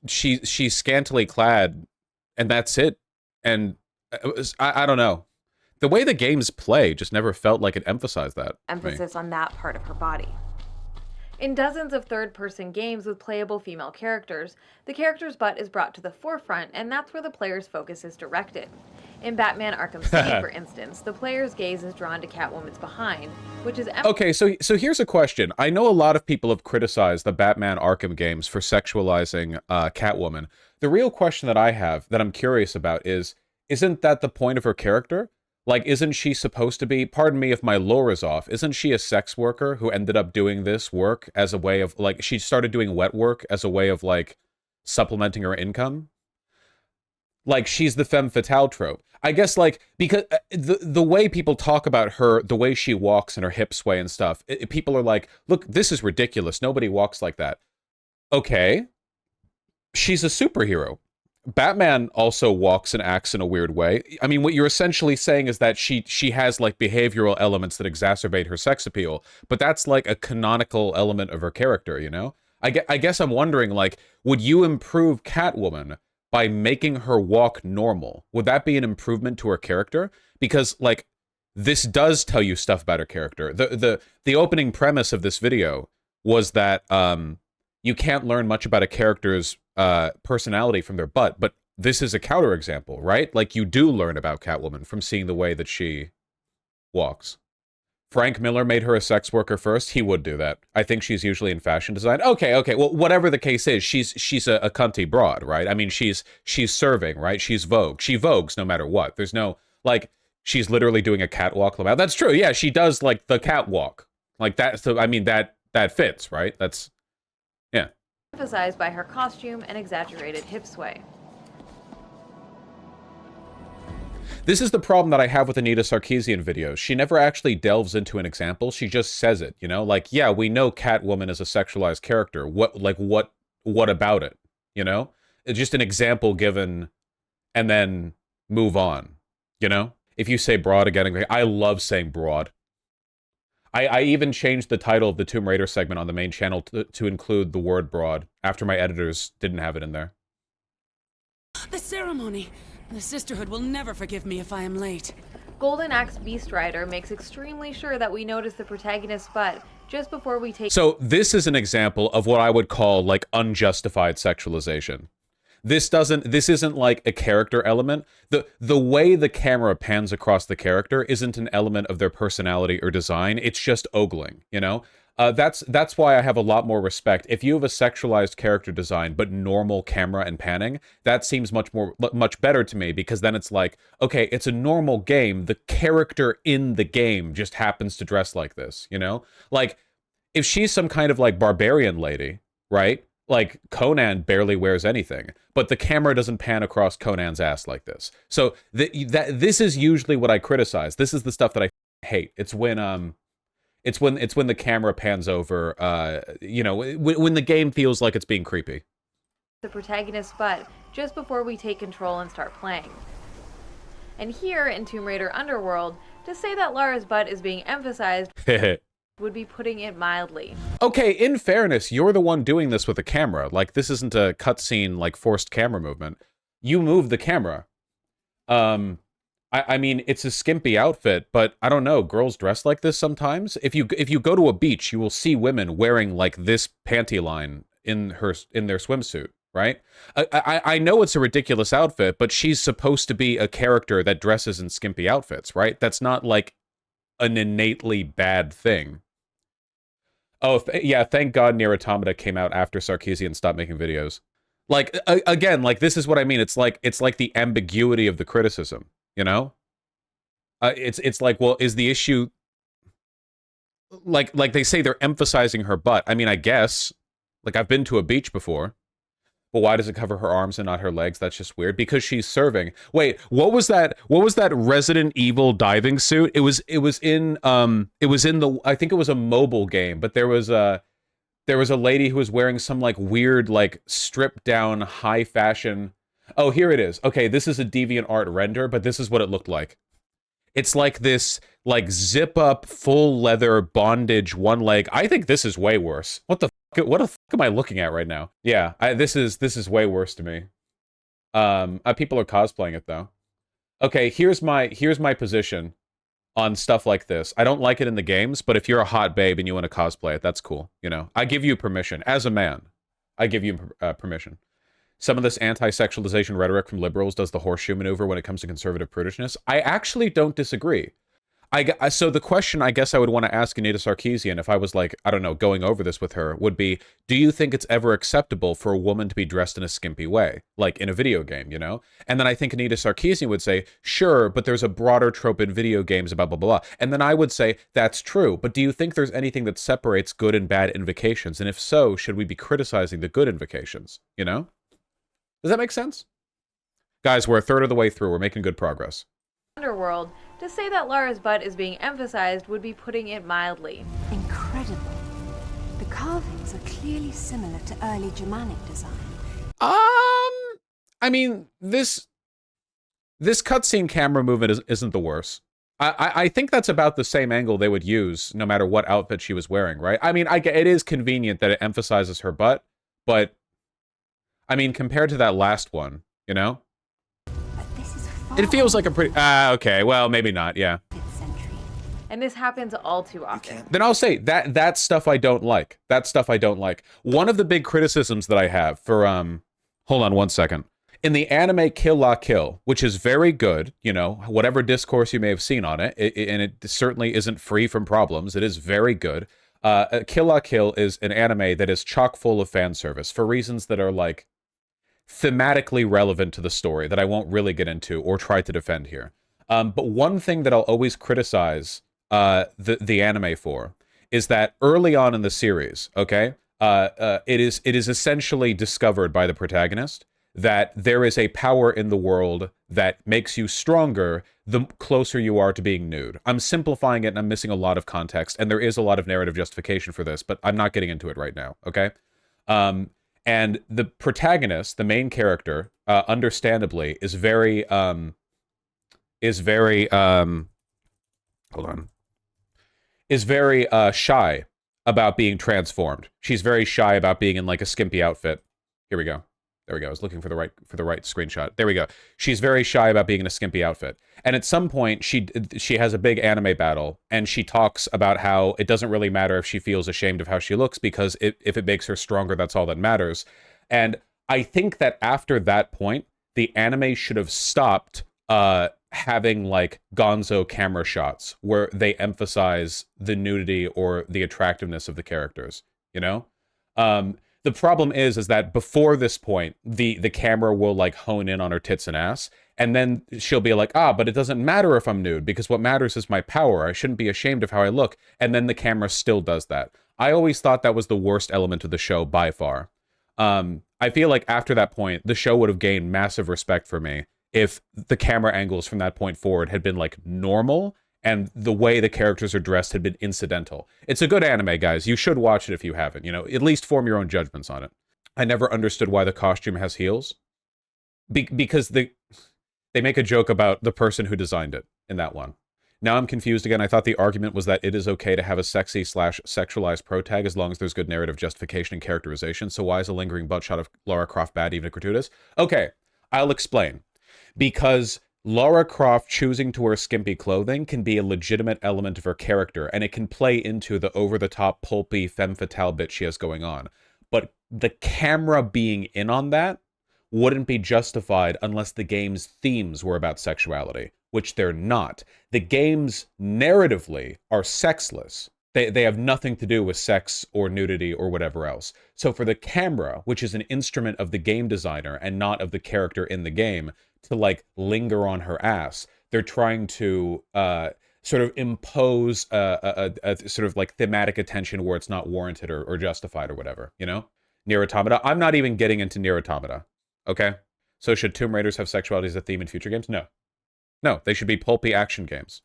she's scantily clad and that's it. And I don't know. The way the games play just never felt like it emphasized that. Emphasis on that part of her body. In dozens of third-person games with playable female characters, the character's butt is brought to the forefront, and that's where the player's focus is directed. In Batman Arkham City, for instance, the player's gaze is drawn to Catwoman's behind, which is... Okay, so here's a question. I know a lot of people have criticized the Batman Arkham games for sexualizing Catwoman. The real question that I have, that I'm curious about, is, isn't that the point of her character? Like, isn't she supposed to be, pardon me if my lore is off, isn't she a sex worker who ended up doing this work as a way of, like, she started doing wet work as a way of, like, supplementing her income? Like, she's the femme fatale trope. I guess, like, because the way people talk about her, the way she walks and her hip sway and stuff, people are like, look, this is ridiculous. Nobody walks like that. Okay. She's a superhero. Batman also walks and acts in a weird way. I mean, what you're essentially saying is that she has like behavioral elements that exacerbate her sex appeal, but that's like a canonical element of her character, you know? I guess I'm wondering, like, would you improve Catwoman by making her walk normal? Would that be an improvement to her character? Because like, this does tell you stuff about her character. The opening premise of this video was that you can't learn much about a character's personality from their butt, but this is a counterexample, right? Like, you do learn about Catwoman from seeing the way that she walks. Frank Miller made her a sex worker first. He would do that. I think she's usually in fashion design. Okay. Well, whatever the case is, she's a cunty broad, right? I mean, she's serving, right? She's Vogue. She Vogues no matter what. There's no, like, she's literally doing a catwalk. That's true. Yeah, she does, like, the catwalk. Like, that, so, I mean, that fits, right? That's, yeah. Emphasized by her costume and exaggerated hip sway. This is the problem that I have with Anita Sarkeesian videos. She never actually delves into an example. She just says it, you know? Like, yeah, we know Catwoman is a sexualized character. What about it? You know? It's just an example given and then move on, you know? If you say broad again, I love saying broad. I even changed the title of the Tomb Raider segment on the main channel to include the word broad after my editors didn't have it in there. The ceremony! The Sisterhood will never forgive me if I am late. Golden Axe Beast Rider makes extremely sure that we notice the protagonist's butt just before we take... So this is an example of what I would call, like, unjustified sexualization. This isn't like a character element. The way the camera pans across the character isn't an element of their personality or design. It's just ogling, you know? That's why I have a lot more respect. If you have a sexualized character design, but normal camera and panning, that seems much better to me, because then it's like, okay, it's a normal game. The character in the game just happens to dress like this, you know? Like, if she's some kind of, like, barbarian lady, right? Like, Conan barely wears anything, but the camera doesn't pan across Conan's ass like this. So this is usually what I criticize. This is the stuff that I hate. It's when the camera pans over, you know, when the game feels like it's being creepy. The protagonist's butt just before we take control and start playing. And here in Tomb Raider Underworld, to say that Lara's butt is being emphasized would be putting it mildly. Okay, in fairness, you're the one doing this with a camera. Like, this isn't a cutscene, like, forced camera movement. You move the camera. I mean, it's a skimpy outfit, but I don't know, girls dress like this sometimes. If you go to a beach, you will see women wearing, like, this panty line in their swimsuit, right? I know it's a ridiculous outfit, but she's supposed to be a character that dresses in skimpy outfits, right? That's not, like, an innately bad thing. Oh, yeah, thank God Nier Automata came out after Sarkeesian stopped making videos. Like, again, like, this is what I mean. It's like the ambiguity of the criticism, you know? It's like, well, is the issue like they say they're emphasizing her butt? I mean, I guess, like, I've been to a beach before, but why does it cover her arms and not her legs? That's just weird. Because she's serving. Wait, what was that? What was that Resident Evil diving suit? It was in the, I think it was a mobile game, but there was a lady who was wearing some like weird like stripped down high fashion. Oh, here it is. Okay, this is a DeviantArt render, but this is what it looked like. It's like this like zip up full leather bondage one leg. I think this is way worse. What the fuck am I looking at right now? Yeah, this is way worse to me. People are cosplaying it though. Okay, here's my position on stuff like this. I don't like it in the games, but if you're a hot babe and you want to cosplay it, that's cool. You know, I give you permission as a man. I give you permission. Some of this anti-sexualization rhetoric from liberals does the horseshoe maneuver when it comes to conservative prudishness. I actually don't disagree. So the question I guess I would want to ask Anita Sarkeesian if I was like, I don't know, going over this with her would be, do you think it's ever acceptable for a woman to be dressed in a skimpy way, like in a video game, you know? And then I think Anita Sarkeesian would say, sure, but there's a broader trope in video games about blah, blah, blah. And then I would say, that's true, but do you think there's anything that separates good and bad invocations? And if so, should we be criticizing the good invocations, you know? Does that make sense? Guys, we're a third of the way through. We're making good progress. Underworld, to say that Lara's butt is being emphasized would be putting it mildly. Incredible. The carvings are clearly similar to early Germanic design. I mean, this cutscene camera movement isn't the worst. I think that's about the same angle they would use no matter what outfit she was wearing, right? I mean, it is convenient that it emphasizes her butt, but I mean, compared to that last one, you know? But this is far It feels like a pretty... okay, well, maybe not, yeah. And this happens all too often. Then I'll say, that stuff I don't like. That stuff I don't like. One of the big criticisms that I have for, hold on one second. In the anime Kill La Kill, which is very good, you know, whatever discourse you may have seen on it, and it certainly isn't free from problems, it is very good. Kill La Kill is an anime that is chock full of fan service for reasons that are, like, thematically relevant to the story that I won't really get into or try to defend here. But one thing that I'll always criticize the anime for is that early on in the series, okay, it is essentially discovered by the protagonist that there is a power in the world that makes you stronger the closer you are to being nude. I'm simplifying it and I'm missing a lot of context, and there is a lot of narrative justification for this, but I'm not getting into it right now, okay? And the protagonist, the main character, understandably, is very shy about being transformed. She's very shy about being in like a skimpy outfit. Here we go. There we go. I was looking for the right screenshot. There we go. She's very shy about being in a skimpy outfit. And at some point, she has a big anime battle, and she talks about how it doesn't really matter if she feels ashamed of how she looks, because if it makes her stronger, that's all that matters. And I think that after that point, the anime should have stopped having like gonzo camera shots where they emphasize the nudity or the attractiveness of the characters, you know? The problem is that before this point, the camera will like hone in on her tits and ass, and then she'll be like, but it doesn't matter if I'm nude because what matters is my power. I shouldn't be ashamed of how I look. And then the camera still does that. I always thought that was the worst element of the show by far. I feel like after that point, the show would have gained massive respect for me if the camera angles from that point forward had been like normal and the way the characters are dressed had been incidental. It's a good anime, guys. You should watch it if you haven't. You know, at least form your own judgments on it. I never understood why the costume has heels. Because they make a joke about the person who designed it in that one. Now I'm confused again. I thought the argument was that it is okay to have a sexy/sexualized pro tag as long as there's good narrative justification and characterization. So why is a lingering butt shot of Lara Croft bad, even if gratuitous? Okay, I'll explain. Because Lara Croft choosing to wear skimpy clothing can be a legitimate element of her character, and it can play into the over-the-top pulpy femme fatale bit she has going on. But the camera being in on that wouldn't be justified unless the game's themes were about sexuality, which they're not. The games narratively are sexless. They have nothing to do with sex or nudity or whatever else. So for the camera, which is an instrument of the game designer and not of the character in the game, to like linger on her ass, they're trying to sort of impose a sort of like thematic attention where it's not warranted or justified or whatever, you know? Nier Automata. I'm not even getting into Nier Automata, okay? So should Tomb Raiders have sexuality as a theme in future games? No. No, they should be pulpy action games.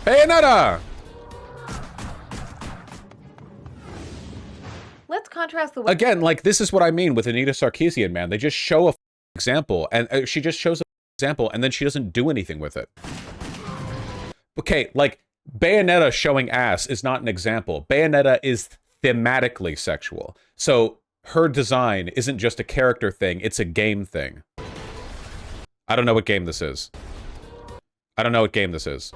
Bayonetta! Let's contrast the way Again, like, this is what I mean with Anita Sarkeesian, man. They just show a example, and she just shows an example, and then she doesn't do anything with it. Okay, like, Bayonetta showing ass is not an example. Bayonetta is thematically sexual. So, her design isn't just a character thing, it's a game thing. I don't know what game this is. I don't know what game this is.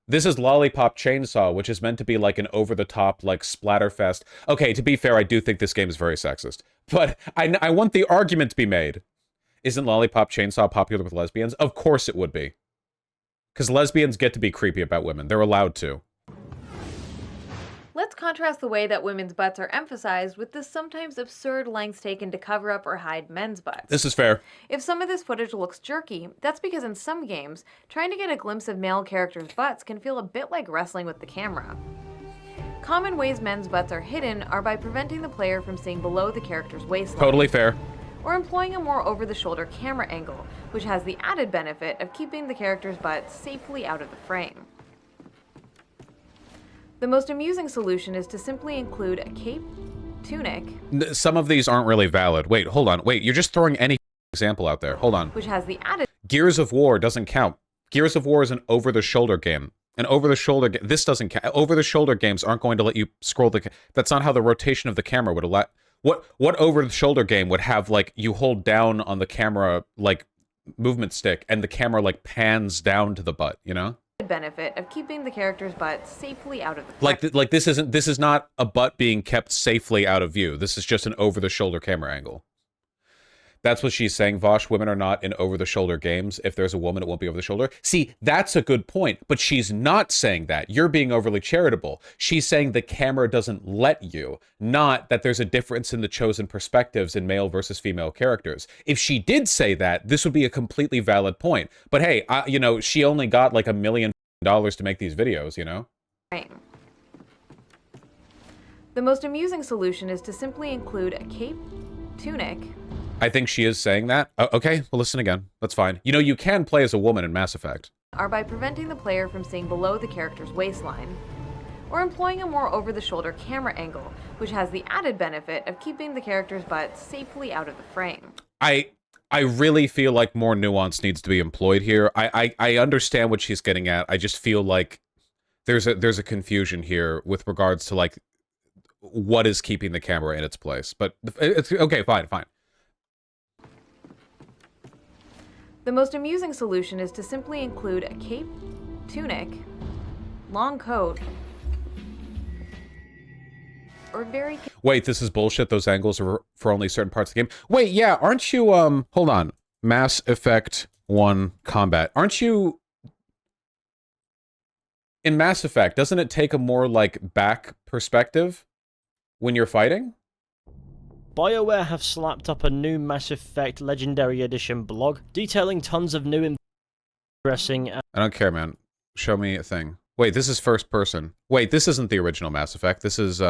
This is Lollipop Chainsaw, which is meant to be like an over-the-top, like, splatterfest. Okay, to be fair, I do think this game is very sexist. But I want the argument to be made. Isn't Lollipop Chainsaw popular with lesbians? Of course it would be. Because lesbians get to be creepy about women. They're allowed to. Let's contrast the way that women's butts are emphasized with the sometimes absurd lengths taken to cover up or hide men's butts. This is fair. If some of this footage looks jerky, that's because in some games, trying to get a glimpse of male characters' butts can feel a bit like wrestling with the camera. Common ways men's butts are hidden are by preventing the player from seeing below the character's waistline. Totally fair. Or employing a more over-the-shoulder camera angle, which has the added benefit of keeping the character's butt safely out of the frame. The most amusing solution is to simply include a cape, tunic... Some of these aren't really valid. Wait, hold on. Wait, you're just throwing any example out there. Hold on. Which has the added... Gears of War doesn't count. Gears of War is an over-the-shoulder game. An over-the-shoulder... This doesn't count. Over-the-shoulder games aren't going to let you scroll the... That's not how the rotation of the camera would allow... What over-the-shoulder game would have, like, you hold down on the camera, like, movement stick, and the camera, like, pans down to the butt, you know? benefit of keeping the character's butt safely out of the frame. Like this is not a butt being kept safely out of view. This is just an over-the-shoulder camera angle. That's what she's saying, Vosh. Women are not in over-the-shoulder games. If there's a woman, it won't be over the shoulder. See, that's a good point, but she's not saying that. You're being overly charitable. She's saying the camera doesn't let you, not that there's a difference in the chosen perspectives in male versus female characters. If she did say that, this would be a completely valid point. But hey, you know, she only got like $1 million to make these videos, you know? Right. The most amusing solution is to simply include a cape, tunic... I think she is saying that. Okay, well, listen again. That's fine. You know, you can play as a woman in Mass Effect. ...are by preventing the player from seeing below the character's waistline, or employing a more over-the-shoulder camera angle, which has the added benefit of keeping the character's butt safely out of the frame. I really feel like more nuance needs to be employed here. I understand what she's getting at. I just feel like there's a confusion here with regards to, like, what is keeping the camera in its place. But it's okay, fine. The most amusing solution is to simply include a cape, tunic, long coat, or very... Wait, this is bullshit. Those angles are for only certain parts of the game. Wait, yeah, aren't you, hold on. Mass Effect 1 Combat. Aren't you... In Mass Effect, doesn't it take a more, like, back perspective when you're fighting? BioWare have slapped up a new Mass Effect Legendary Edition blog, detailing tons of new dressing. I don't care, man. Show me a thing. Wait, this is first person. Wait, this isn't the original Mass Effect. This is,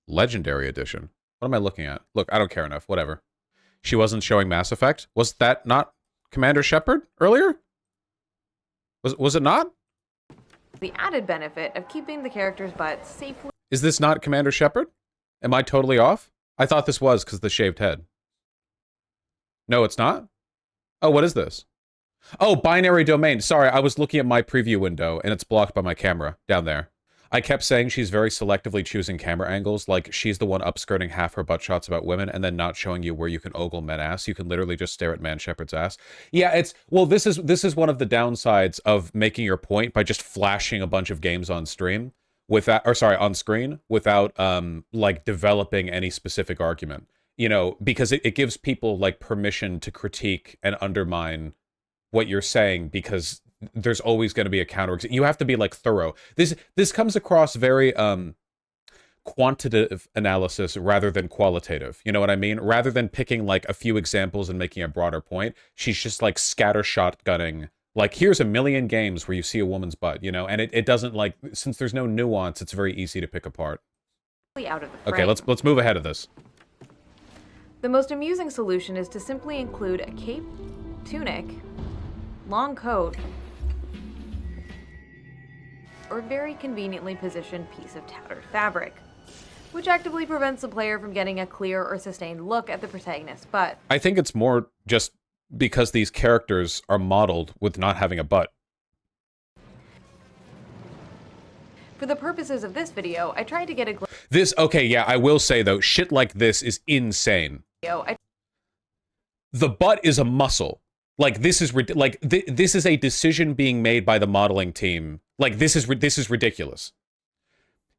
Legendary Edition. What am I looking at? Look, I don't care enough. Whatever. She wasn't showing Mass Effect? Was that not Commander Shepard earlier? Was it not? The added benefit of keeping the character's butt safely... Is this not Commander Shepard? Am I totally off? I thought this was because of the shaved head. No, it's not? Oh, what is this? Oh, binary domain. Sorry, I was looking at my preview window, and it's blocked by my camera down there. I kept saying she's very selectively choosing camera angles, like she's the one upskirting half her butt shots about women, and then not showing you where you can ogle men ass. You can literally just stare at Man Shepard's ass. Yeah, it's... Well, this is one of the downsides of making your point by just flashing a bunch of games on stream. Without, or sorry, on screen, without, like, developing any specific argument. You know, because it gives people, like, permission to critique and undermine what you're saying, because there's always going to be a counter. You have to be, like, thorough. This comes across very, quantitative analysis rather than qualitative. You know what I mean? Rather than picking like a few examples and making a broader point, she's just like scattershot gunning. Like, here's a million games where you see a woman's butt, you know, and it doesn't like, since there's no nuance, it's very easy to pick apart. Out of the frame. Okay, let's move ahead of this. The most amusing solution is to simply include a cape, tunic, long coat, or very conveniently positioned piece of tattered fabric, which actively prevents the player from getting a clear or sustained look at the protagonist's butt. I think it's more just because these characters are modeled with not having a butt. For the purposes of this video, I tried to get a glimpse. Okay, yeah, I will say though, shit like this is insane. The butt is a muscle. Like, this is this is a decision being made by the modeling team. Like, this is ridiculous.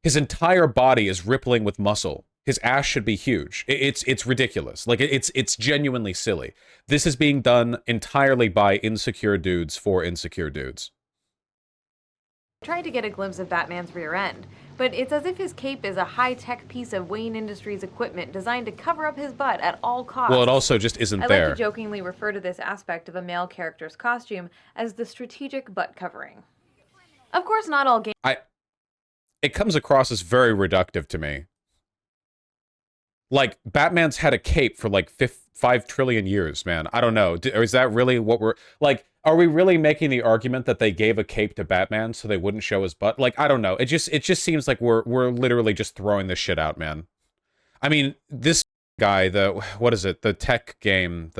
His entire body is rippling with muscle. His ass should be huge. It's ridiculous. Like, it's genuinely silly. This is being done entirely by insecure dudes for insecure dudes. I tried to get a glimpse of Batman's rear end, but it's as if his cape is a high-tech piece of Wayne Industries equipment designed to cover up his butt at all costs. Well, it also just isn't there. I like to jokingly refer to this aspect of a male character's costume as the strategic butt covering. Of course, not all games... It comes across as very reductive to me. Like, Batman's had a cape for like 5 trillion years, man. I don't know. Is that really what we're... Like, are we really making the argument that they gave a cape to Batman so they wouldn't show his butt? Like, I don't know. It just seems like we're literally just throwing this shit out, man. I mean, this guy, what is it? The tech game,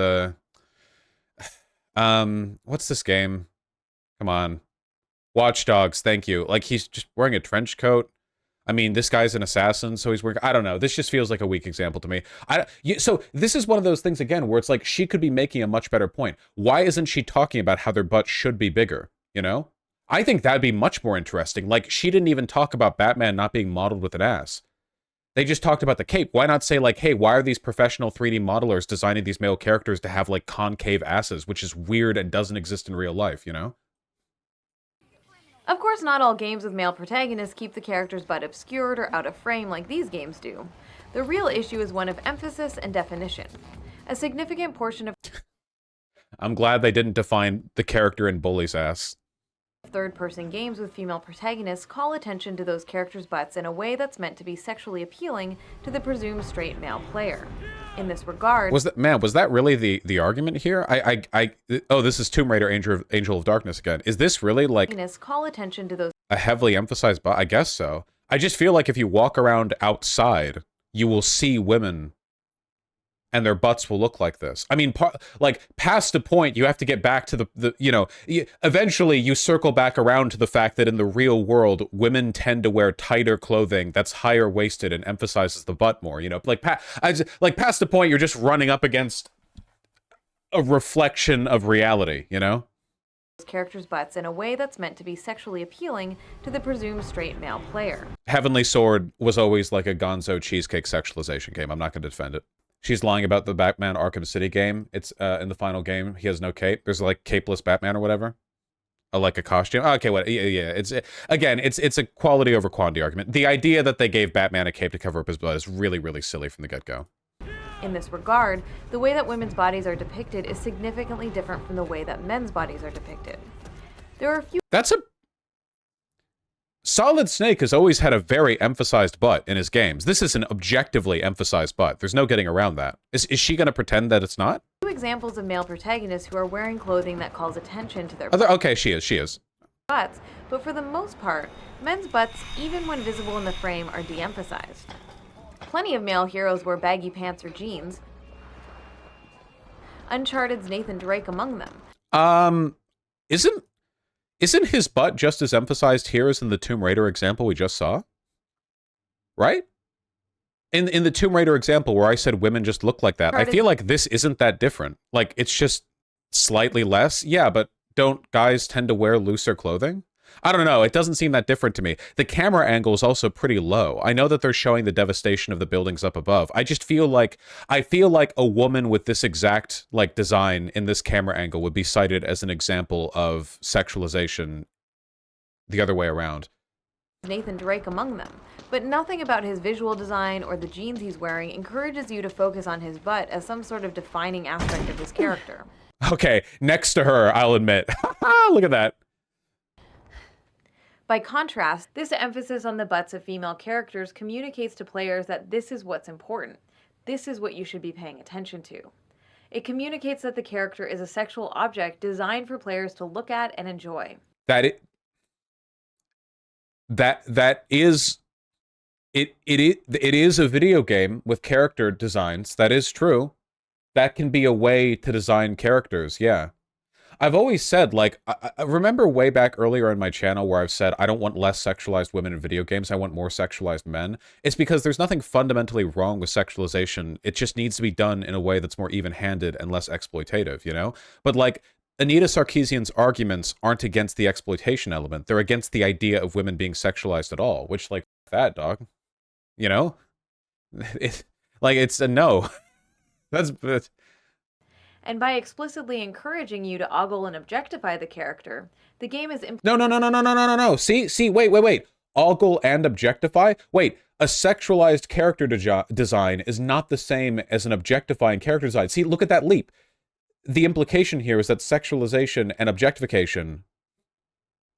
what's this game? Come on. Watch Dogs, thank you. Like, he's just wearing a trench coat. I mean, this guy's an assassin, so he's wearing... I don't know. This just feels like a weak example to me. So this is one of those things, again, where it's like, she could be making a much better point. Why isn't she talking about how their butt should be bigger, you know? I think that'd be much more interesting. Like, she didn't even talk about Batman not being modeled with an ass. They just talked about the cape. Why not say, like, hey, why are these professional 3D modelers designing these male characters to have, like, concave asses, which is weird and doesn't exist in real life, you know? Of course, not all games with male protagonists keep the character's butt obscured or out of frame like these games do. The real issue is one of emphasis and definition. A significant portion of I'm glad they didn't define the character in Bully's ass. Third-person games with female protagonists call attention to those characters' butts in a way that's meant to be sexually appealing to the presumed straight male player. In this regard... Was that really the argument here? Oh, this is Tomb Raider Angel of Darkness again. Is this really, like, call attention to those... a heavily emphasized butt? I guess so. I just feel like if you walk around outside, you will see women and their butts will look like this. I mean, like, past a point, you have to get back to the you know, eventually you circle back around to the fact that in the real world, women tend to wear tighter clothing that's higher waisted and emphasizes the butt more, you know? Like, past the point, you're just running up against a reflection of reality, you know? Characters' butts in a way that's meant to be sexually appealing to the presumed straight male player. Heavenly Sword was always like a gonzo cheesecake sexualization game. I'm not going to defend it. She's lying about the Batman Arkham City game. It's in the final game. He has no cape. There's like capeless Batman or whatever. Or like a costume. Okay, what? Yeah. It's a quality over quantity argument. The idea that they gave Batman a cape to cover up his butt is really, really silly from the get-go. In this regard, the way that women's bodies are depicted is significantly different from the way that men's bodies are depicted. There are a few... Solid Snake has always had a very emphasized butt in his games. This is an objectively emphasized butt. There's no getting around that. Is she going to pretend that it's not? Two examples of male protagonists who are wearing clothing that calls attention to their okay, she is. Butts, but for the most part, men's butts, even when visible in the frame, are de-emphasized. Plenty of male heroes wear baggy pants or jeans. Uncharted's Nathan Drake among them. Isn't his butt just as emphasized here as in the Tomb Raider example we just saw? Right? In the Tomb Raider example where I said women just look like that, I feel like this isn't that different. Like, it's just slightly less. Yeah, but don't guys tend to wear looser clothing? I don't know. It doesn't seem that different to me. The camera angle is also pretty low. I know that they're showing the devastation of the buildings up above. I just feel like a woman with this exact like design in this camera angle would be cited as an example of sexualization the other way around. Nathan Drake among them, but nothing about his visual design or the jeans he's wearing encourages you to focus on his butt as some sort of defining aspect of his character. Okay, next to her, I'll admit. Look at that. By contrast, this emphasis on the butts of female characters communicates to players that this is what's important. This is what you should be paying attention to. It communicates that the character is a sexual object designed for players to look at and enjoy. It is a video game with character designs. That is true. That can be a way to design characters, yeah. I've always said, like, I remember way back earlier in my channel where I've said I don't want less sexualized women in video games, I want more sexualized men. It's because there's nothing fundamentally wrong with sexualization. It just needs to be done in a way that's more even-handed and less exploitative, you know? But, like, Anita Sarkeesian's arguments aren't against the exploitation element. They're against the idea of women being sexualized at all, which, like, that, dog. You know? It's a no. That's... And by explicitly encouraging you to ogle and objectify the character, the game is... No. See, wait. Ogle and objectify? Wait, a sexualized character design is not the same as an objectifying character design. See, look at that leap. The implication here is that sexualization and objectification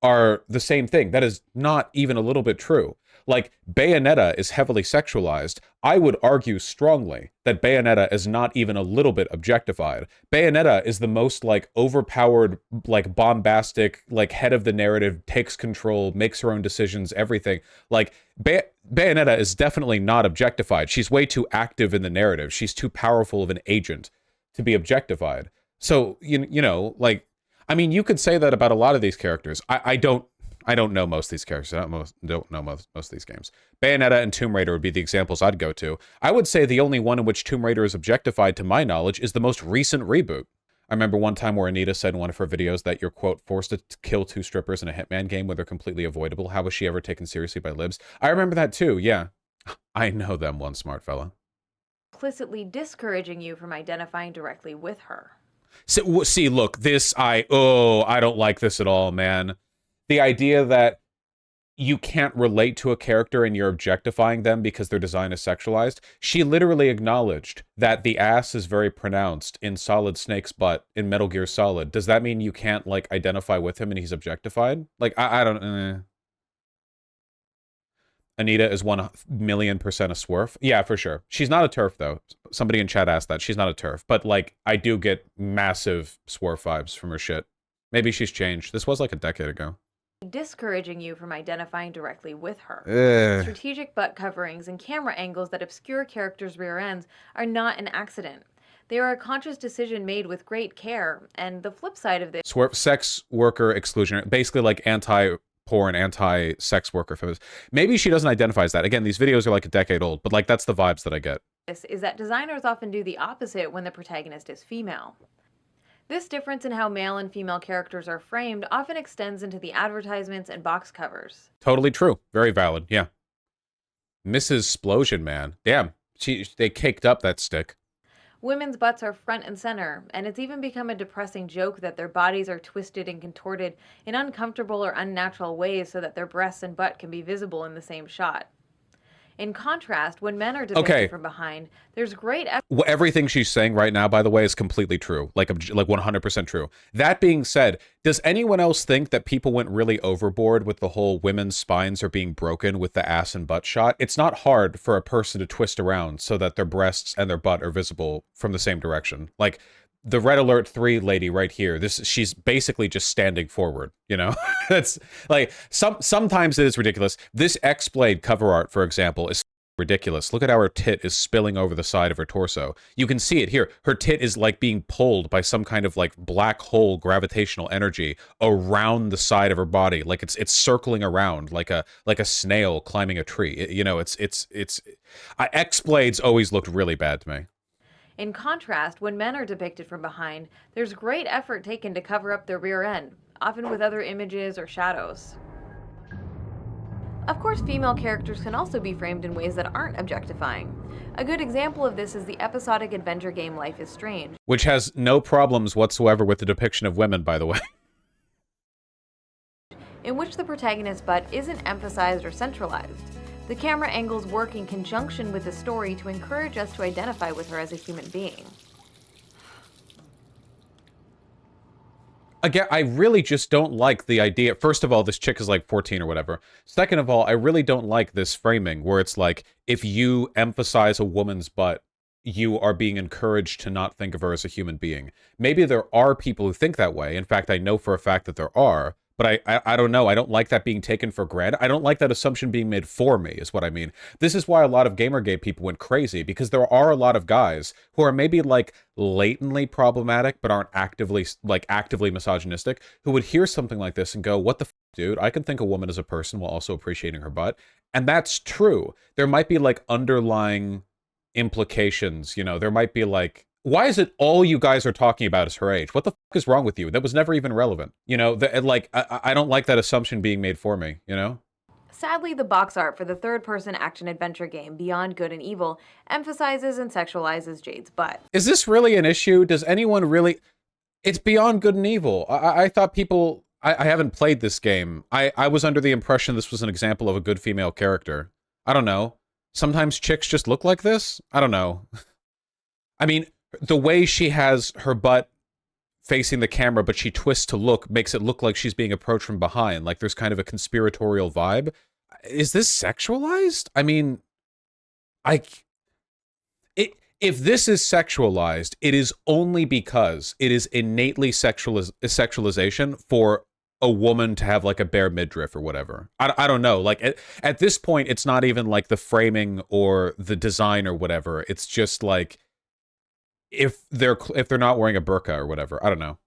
are the same thing. That is not even a little bit true. Like, Bayonetta is heavily sexualized. I would argue strongly that Bayonetta is not even a little bit objectified. Bayonetta is the most, like, overpowered, like, bombastic, like, head of the narrative, takes control, makes her own decisions, everything. Like, Bayonetta is definitely not objectified. She's way too active in the narrative. She's too powerful of an agent to be objectified. So, you know, like, I mean, you could say that about a lot of these characters. I don't know most of these characters. I don't know most of these games. Bayonetta and Tomb Raider would be the examples I'd go to. I would say the only one in which Tomb Raider is objectified, to my knowledge, is the most recent reboot. I remember one time where Anita said in one of her videos that you're, quote, forced to kill 2 strippers in a Hitman game when they're completely avoidable. How was she ever taken seriously by libs? I remember that too, yeah. I know them, one smart fella. Implicitly discouraging you from identifying directly with her. See, look, this, I don't like this at all, man. The idea that you can't relate to a character and you're objectifying them because their design is sexualized. She literally acknowledged that the ass is very pronounced in Solid Snake's butt in Metal Gear Solid. Does that mean you can't, like, identify with him and he's objectified? Like, I don't... Anita is 1,000,000% a swerf. Yeah, for sure. She's not a turf, though. Somebody in chat asked that. She's not a turf. But, like, I do get massive swerf vibes from her shit. Maybe she's changed. This was, like, a decade ago. Discouraging you from identifying directly with her. Ugh. Strategic butt coverings and camera angles that obscure characters' rear ends are not an accident. They are a conscious decision made with great care, and the flip side of this... Sex worker exclusion, basically like anti-porn, anti-sex worker feminist. Maybe she doesn't identify as that. Again, these videos are like a decade old, but like that's the vibes that I get. Is that designers often do the opposite when the protagonist is female. This difference in how male and female characters are framed often extends into the advertisements and box covers. Totally true. Very valid, yeah. Mrs. Splosion, man. Damn, they caked up that stick. Women's butts are front and center, and it's even become a depressing joke that their bodies are twisted and contorted in uncomfortable or unnatural ways so that their breasts and butt can be visible in the same shot. In contrast, when men are depicted from behind, there's great... Everything she's saying right now, by the way, is completely true. Like 100% true. That being said, does anyone else think that people went really overboard with the whole women's spines are being broken with the ass and butt shot? It's not hard for a person to twist around so that their breasts and their butt are visible from the same direction. Like, the Red Alert 3 lady right here, she's basically just standing forward, you know? That's like, sometimes it is ridiculous. This X-Blade cover art, for example, is ridiculous. Look at how her tit is spilling over the side of her torso. You can see it here. Her tit is like being pulled by some kind of like black hole gravitational energy around the side of her body. Like it's circling around like a snail climbing a tree. You know, X-Blades always looked really bad to me. In contrast, when men are depicted from behind, there's great effort taken to cover up their rear end, often with other images or shadows. Of course, female characters can also be framed in ways that aren't objectifying. A good example of this is the episodic adventure game Life is Strange, which has no problems whatsoever with the depiction of women, by the way. in which the protagonist's butt isn't emphasized or centralized. The camera angles work in conjunction with the story to encourage us to identify with her as a human being. Again, I really just don't like the idea. First of all, this chick is like 14 or whatever. Second of all, I really don't like this framing where it's like, if you emphasize a woman's butt, you are being encouraged to not think of her as a human being. Maybe there are people who think that way. In fact, I know for a fact that there are. But I don't know. I don't like that being taken for granted. I don't like that assumption being made for me, is what I mean. This is why a lot of Gamergate people went crazy, because there are a lot of guys who are maybe like latently problematic, but aren't actively misogynistic, who would hear something like this and go, what the f, dude? I can think a woman as a person while also appreciating her butt. And that's true. There might be like underlying implications, you know, there might be like, why is it all you guys are talking about is her age? What the fuck is wrong with you? That was never even relevant. You know, I don't like that assumption being made for me, you know? Sadly, the box art for the third-person action-adventure game Beyond Good and Evil emphasizes and sexualizes Jade's butt. Is this really an issue? Does anyone really... It's Beyond Good and Evil. I thought people... I haven't played this game. I was under the impression this was an example of a good female character. I don't know. Sometimes chicks just look like this? I don't know. I mean... The way she has her butt facing the camera, but she twists to look, makes it look like she's being approached from behind. Like there's kind of a conspiratorial vibe. Is this sexualized? I mean, if this is sexualized, it is only because it is innately sexualization for a woman to have like a bare midriff or whatever. I don't know. Like at this point, it's not even like the framing or the design or whatever. It's just like, if they're not wearing a burqa or whatever. I don't know.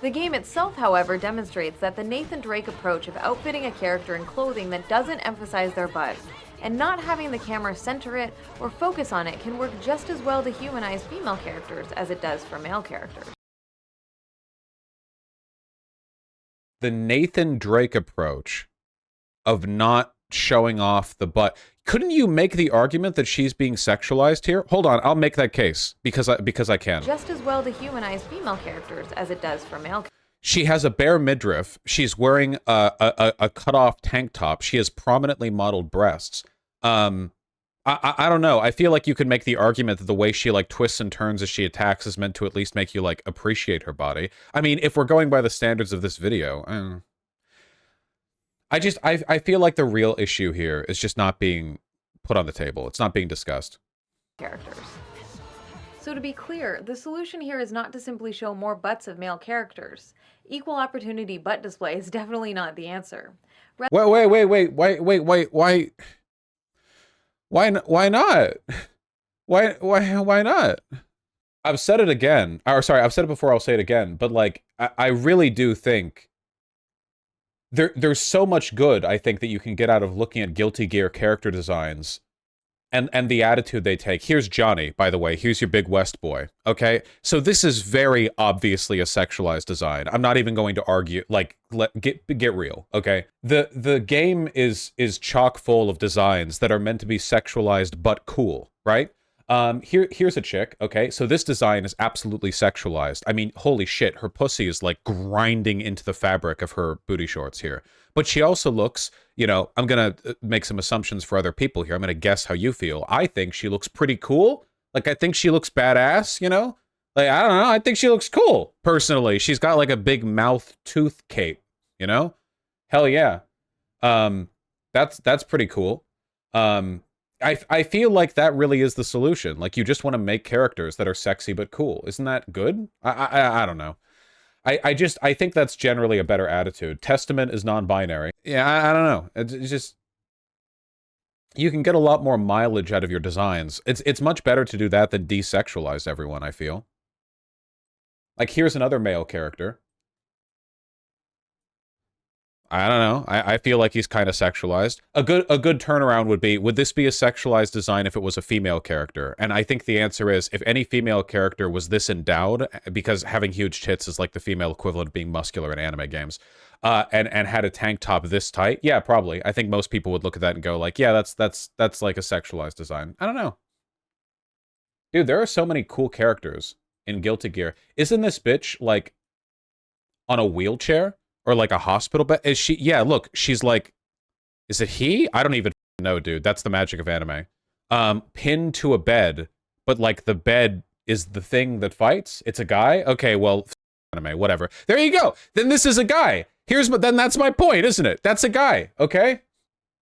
The game itself, however, demonstrates that the Nathan Drake approach of outfitting a character in clothing that doesn't emphasize their butt and not having the camera center it or focus on it can work just as well to humanize female characters as it does for male characters. The Nathan Drake approach of not showing off the butt. Couldn't you make the argument that she's being sexualized here? Hold on, I'll make that case because I can. Just as well to humanize female characters as it does for male characters. She has a bare midriff. She's wearing a cut-off tank top. She has prominently modeled breasts. I don't know. I feel like you could make the argument that the way she like twists and turns as she attacks is meant to at least make you like appreciate her body. I mean, if we're going by the standards of this video, I feel like the real issue here is just not being put on the table. It's not being discussed. Characters. So to be clear, the solution here is not to simply show more butts of male characters. Equal opportunity butt display is definitely not the answer. Wait, why not? Why not? I've said it again. Or sorry, I've said it before, I'll say it again. But like, I really do think there's so much good, I think, that you can get out of looking at Guilty Gear character designs and the attitude they take. Here's Johnny, by the way. Here's your big West boy. Okay? So this is very obviously a sexualized design. I'm not even going to argue, like, get real, okay? The game is chock full of designs that are meant to be sexualized but cool, right? Here's a chick, okay? So this design is absolutely sexualized. I mean, holy shit, her pussy is like grinding into the fabric of her booty shorts here. But she also looks, you know, I'm gonna make some assumptions for other people here. I'm gonna guess how you feel. I think she looks pretty cool. Like, I think she looks badass, you know? Like, I don't know, I think she looks cool, personally. She's got like a big mouth tooth cape, you know? Hell yeah. That's pretty cool. I feel like that really is the solution. Like, you just want to make characters that are sexy but cool. Isn't that good? I don't know. I think that's generally a better attitude. Testament is non-binary. Yeah, I don't know. It's just, you can get a lot more mileage out of your designs. It's much better to do that than desexualize everyone, I feel. Like, here's another male character. I don't know. I feel like he's kind of sexualized. A good turnaround would this be a sexualized design if it was a female character? And I think the answer is, if any female character was this endowed, because having huge tits is like the female equivalent of being muscular in anime games, and had a tank top this tight, yeah, probably. I think most people would look at that and go like, yeah, that's like a sexualized design. I don't know. Dude, there are so many cool characters in Guilty Gear. Isn't this bitch like on a wheelchair? or like a hospital bed. Is she? Yeah, look, she's like, is it he? I don't even know, dude. That's the magic of anime. Pinned to a bed, but like the bed is the thing that fights. It's a guy. Okay, well, anime, whatever. There you go. Then this is a guy. Then that's my point, isn't it? That's a guy. Okay.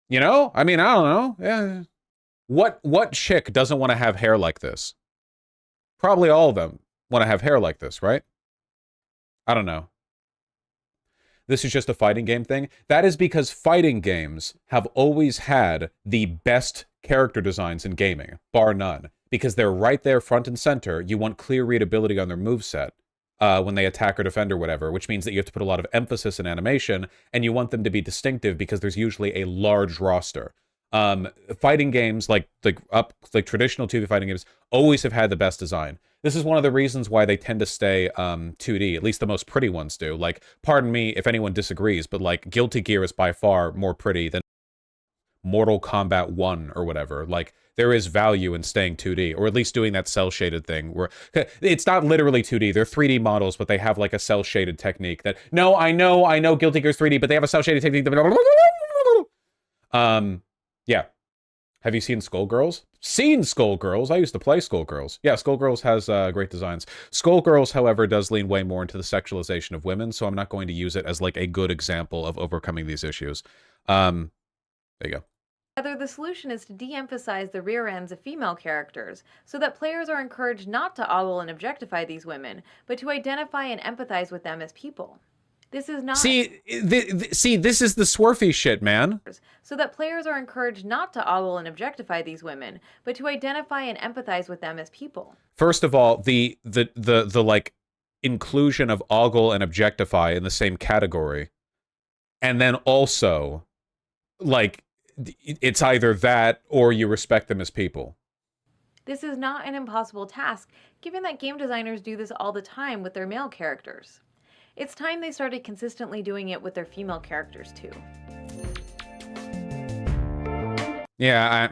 You know? I mean, I don't know. Yeah. What chick doesn't want to have hair like this? Probably all of them want to have hair like this, right? I don't know. This is just a fighting game thing. That is because fighting games have always had the best character designs in gaming, bar none. Because they're right there front and center. You want clear readability on their moveset when they attack or defend or whatever, which means that you have to put a lot of emphasis in animation, and you want them to be distinctive because there's usually a large roster. Fighting games, like traditional 2D fighting games, always have had the best design. This is one of the reasons why they tend to stay 2D, at least the most pretty ones do. Like, pardon me if anyone disagrees, but like Guilty Gear is by far more pretty than Mortal Kombat 1 or whatever. Like, there is value in staying 2D, or at least doing that cell-shaded thing where it's not literally 2D. They're 3D models, but they have like a cell-shaded technique that, no, I know Guilty Gear's 3D, but they have a cell-shaded technique that... Yeah. Have you seen Skullgirls? Seen Skullgirls? I used to play Skullgirls. Yeah, Skullgirls has great designs. Skullgirls, however, does lean way more into the sexualization of women, so I'm not going to use it as like a good example of overcoming these issues. There you go. Rather, the solution is to de-emphasize the rear ends of female characters, so that players are encouraged not to ogle and objectify these women, but to identify and empathize with them as people. This is not... See, this is the Swarfy shit, man. So that players are encouraged not to ogle and objectify these women, but to identify and empathize with them as people. First of all, the like inclusion of ogle and objectify in the same category, and then also, like, it's either that or you respect them as people. This is not an impossible task, given that game designers do this all the time with their male characters. It's time they started consistently doing it with their female characters, too. Yeah,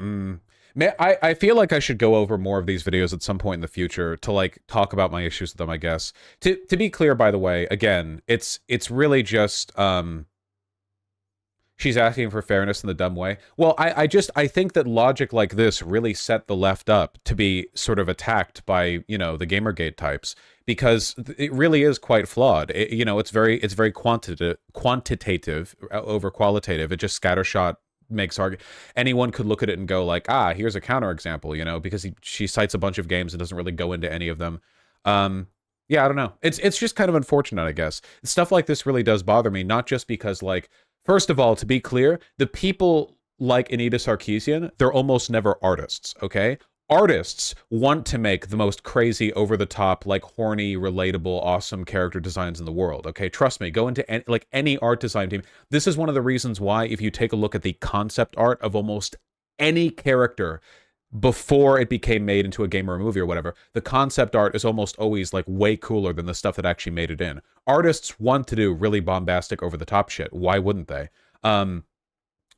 I feel like I should go over more of these videos at some point in the future to, like, talk about my issues with them, I guess. To be clear, by the way, again, it's really just, she's asking for fairness in the dumb way. Well, I think that logic like this really set the left up to be sort of attacked by, you know, the Gamergate types, because it really is quite flawed. You know, it's very quantitative over qualitative. It just scattershot makes anyone could look at it and go like, ah, here's a counterexample, you know, because she cites a bunch of games and doesn't really go into any of them. Yeah, I don't know. It's just kind of unfortunate, I guess. Stuff like this really does bother me, not just because, like, first of all, to be clear, the people like Anita Sarkeesian, they're almost never artists, okay? Artists want to make the most crazy, over-the-top, like, horny, relatable, awesome character designs in the world, okay? Trust me, go into any art design team. This is one of the reasons why, if you take a look at the concept art of almost any character before it became made into a game or a movie or whatever, the concept art is almost always, like, way cooler than the stuff that actually made it in. Artists want to do really bombastic, over-the-top shit. Why wouldn't they? And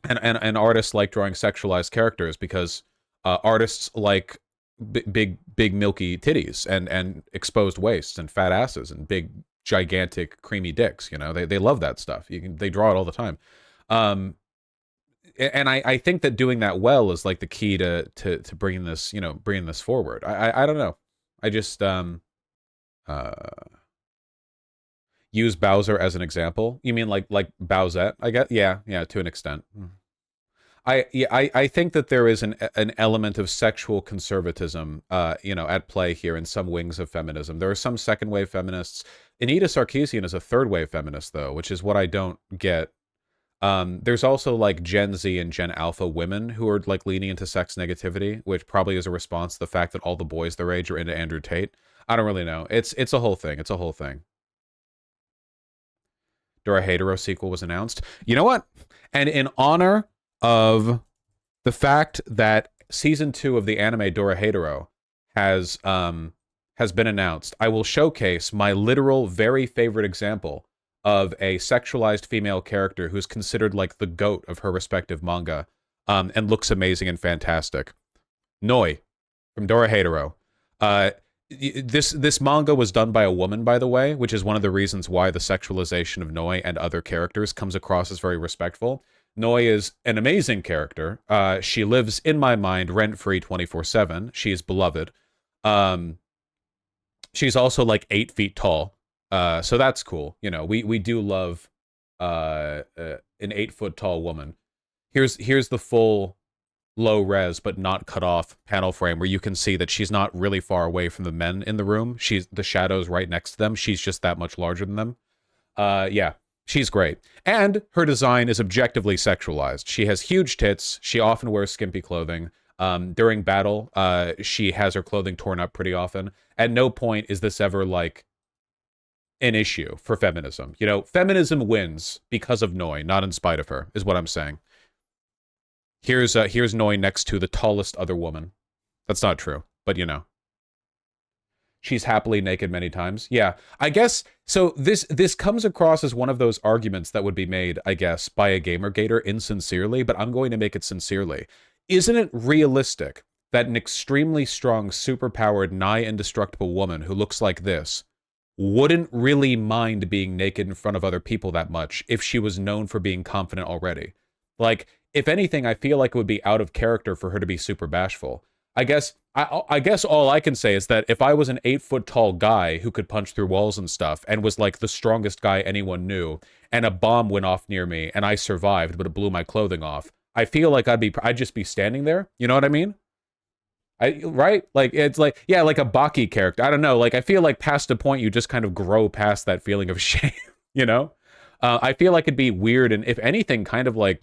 artists like drawing sexualized characters because artists like big milky titties and exposed waists and fat asses and big gigantic creamy dicks. You know, they love that stuff. They draw it all the time. And I think that doing that well is like the key to bringing this, you know, bringing this forward. I don't know. I just use Bowser as an example. You mean like Bowsette? I guess. Yeah, to an extent. I think that there is an element of sexual conservatism, you know, at play here in some wings of feminism. There are some second wave feminists. Anita Sarkeesian is a third wave feminist, though, which is what I don't get. There's also like Gen Z and Gen Alpha women who are like leaning into sex negativity, which probably is a response to the fact that all the boys their age are into Andrew Tate. I don't really know. It's a whole thing. It's a whole thing. Dorohedoro sequel was announced. You know what? And in honor of the fact that season 2 of the anime Dorohedoro has been announced, I will showcase my literal very favorite example of a sexualized female character who's considered like the GOAT of her respective manga, and looks amazing and fantastic. Noi from Dorohedoro. this manga was done by a woman, by the way, which is one of the reasons why the sexualization of Noi and other characters comes across as very respectful. Noi is an amazing character. She lives in my mind rent-free 24/7. She is beloved. She's also like 8 feet tall. So that's cool. You know, we do love an 8-foot tall woman. Here's the full low res but not cut off panel frame where you can see that she's not really far away from the men in the room. She's the shadows right next to them. She's just that much larger than them. Yeah, she's great. And her design is objectively sexualized. She has huge tits. She often wears skimpy clothing. During battle, she has her clothing torn up pretty often. At no point is this ever like an issue for feminism. You know, feminism wins because of Noi, not in spite of her, is what I'm saying. Here's Noi next to the tallest other woman. That's not true, but you know. She's happily naked many times. Yeah, I guess, so this comes across as one of those arguments that would be made, I guess, by a Gamergator insincerely, but I'm going to make it sincerely. Isn't it realistic that an extremely strong, superpowered, nigh indestructible woman who looks like this wouldn't really mind being naked in front of other people that much if she was known for being confident already? Like, if anything, I feel like it would be out of character for her to be super bashful. I guess all I can say is that if I was an 8-foot tall guy who could punch through walls and stuff and was like the strongest guy anyone knew, and a bomb went off near me and I survived, but it blew my clothing off, I feel like I'd just be standing there. You know what I mean? Right? Like, it's like, yeah, like a Baki character. I don't know. Like, I feel like past a point, you just kind of grow past that feeling of shame, you know? I feel like it'd be weird and, if anything, kind of like,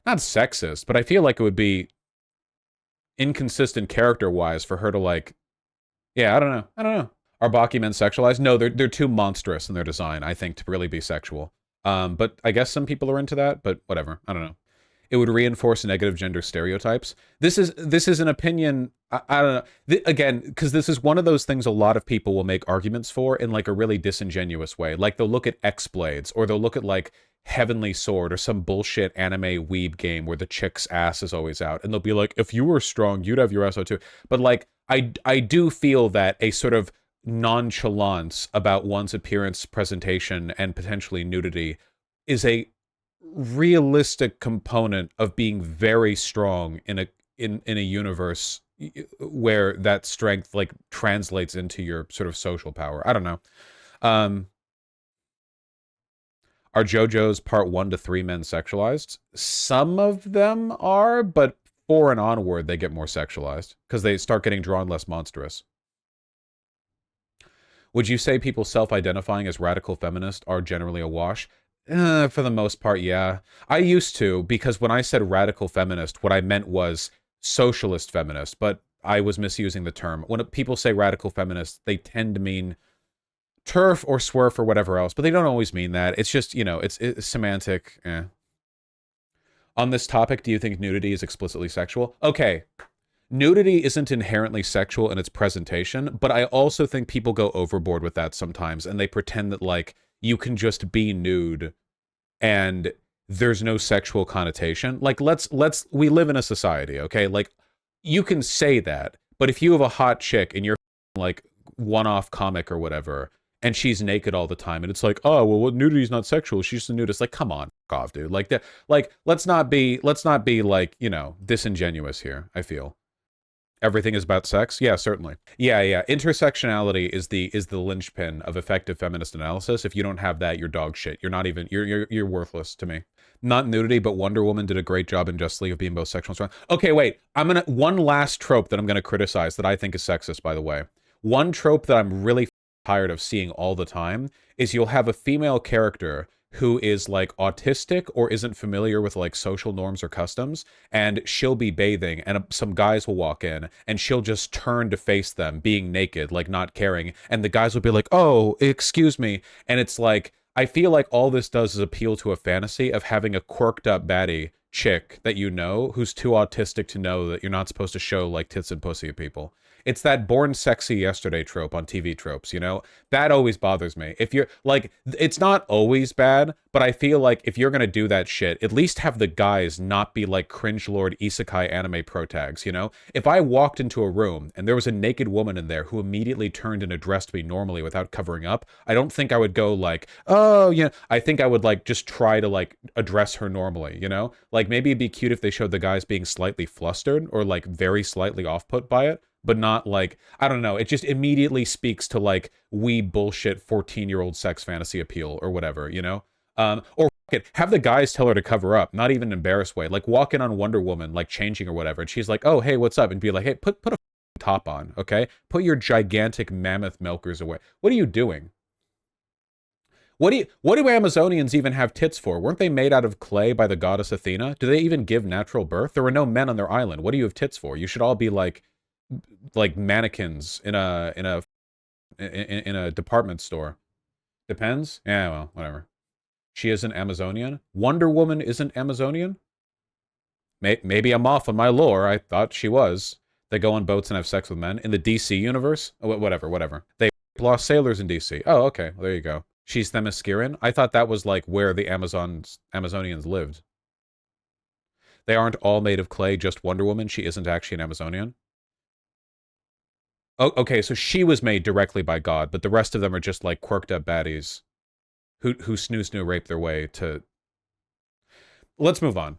not sexist, but I feel like it would be inconsistent character-wise for her to like, yeah, I don't know. Are Baki men sexualized? No, they're too monstrous in their design, I think, to really be sexual. But I guess some people are into that, but whatever. I don't know. It would reinforce negative gender stereotypes. This is an opinion. I don't know. Again, because this is one of those things a lot of people will make arguments for in like a really disingenuous way. Like they'll look at X-Blades, or they'll look at like Heavenly Sword or some bullshit anime weeb game where the chick's ass is always out, and they'll be like, if you were strong, you'd have your ass out too. But like, I do feel that a sort of nonchalance about one's appearance, presentation, and potentially nudity is a realistic component of being very strong in a universe where that strength like translates into your sort of social power. I don't know. Are JoJo's part 1 to 3 men sexualized? Some of them are, but 4 and onward they get more sexualized because they start getting drawn less monstrous. Would you say people self-identifying as radical feminist are generally a wash? For the most part, yeah. I used to, because when I said radical feminist, what I meant was socialist feminist, but I was misusing the term. When people say radical feminist, they tend to mean TERF or SWERF or whatever else, but they don't always mean that. It's just, you know, it's semantic. On this topic, do you think nudity is explicitly sexual? Okay. Nudity isn't inherently sexual in its presentation, but I also think people go overboard with that sometimes, and they pretend that, like, you can just be nude and there's no sexual connotation. Like, we live in a society, okay? Like, you can say that, but if you have a hot chick and you're like one-off comic or whatever, and she's naked all the time, and it's like, oh, well, nudity's not sexual, she's just a nudist. Like, come on, fuck off, dude. Like, let's not be like, you know, disingenuous here, I feel. Everything is about sex? Yeah, certainly. Yeah. Intersectionality is the linchpin of effective feminist analysis. If you don't have that, you're dog shit. You're not even, you're worthless to me. Not nudity, but Wonder Woman did a great job in Justice League of being both sexual and strong. Okay, wait. One last trope that I'm gonna criticize that I think is sexist, by the way. One trope that I'm really tired of seeing all the time is you'll have a female character who is like autistic or isn't familiar with like social norms or customs, and she'll be bathing and some guys will walk in and she'll just turn to face them being naked, like not caring, and the guys will be like, oh, excuse me. And it's like, I feel like all this does is appeal to a fantasy of having a quirked up baddie chick that you know who's too autistic to know that you're not supposed to show like tits and pussy at people. It's that born sexy yesterday trope on TV tropes, you know? That always bothers me. If you're, like, it's not always bad, but I feel like if you're gonna do that shit, at least have the guys not be like cringe-lord isekai anime protags, you know? If I walked into a room and there was a naked woman in there who immediately turned and addressed me normally without covering up, I don't think I would go like, oh, yeah. I think I would like just try to like address her normally, you know? Like maybe it'd be cute if they showed the guys being slightly flustered or like very slightly off-put by it, but not like, I don't know, it just immediately speaks to like wee bullshit 14-year-old sex fantasy appeal or whatever, you know? Or fuck it, have the guys tell her to cover up, not even an embarrassed way. Like walk in on Wonder Woman, like changing or whatever, and she's like, oh, hey, what's up? And be like, hey, put a top on, okay? Put your gigantic mammoth milkers away. What are you doing? What do Amazonians even have tits for? Weren't they made out of clay by the goddess Athena? Do they even give natural birth? There were no men on their island. What do you have tits for? You should all be like mannequins in a department store. Depends? Yeah, well, whatever. She isn't Amazonian. Wonder Woman isn't Amazonian? Maybe I'm off on my lore. I thought she was. They go on boats and have sex with men. In the DC universe? Whatever. They lost sailors in DC. Oh, okay. Well, there you go. She's Themysciran? I thought that was like where the Amazonians lived. They aren't all made of clay, just Wonder Woman. She isn't actually an Amazonian. Oh, okay, so she was made directly by God, but the rest of them are just like quirked up baddies who snoo rape their way to... Let's move on.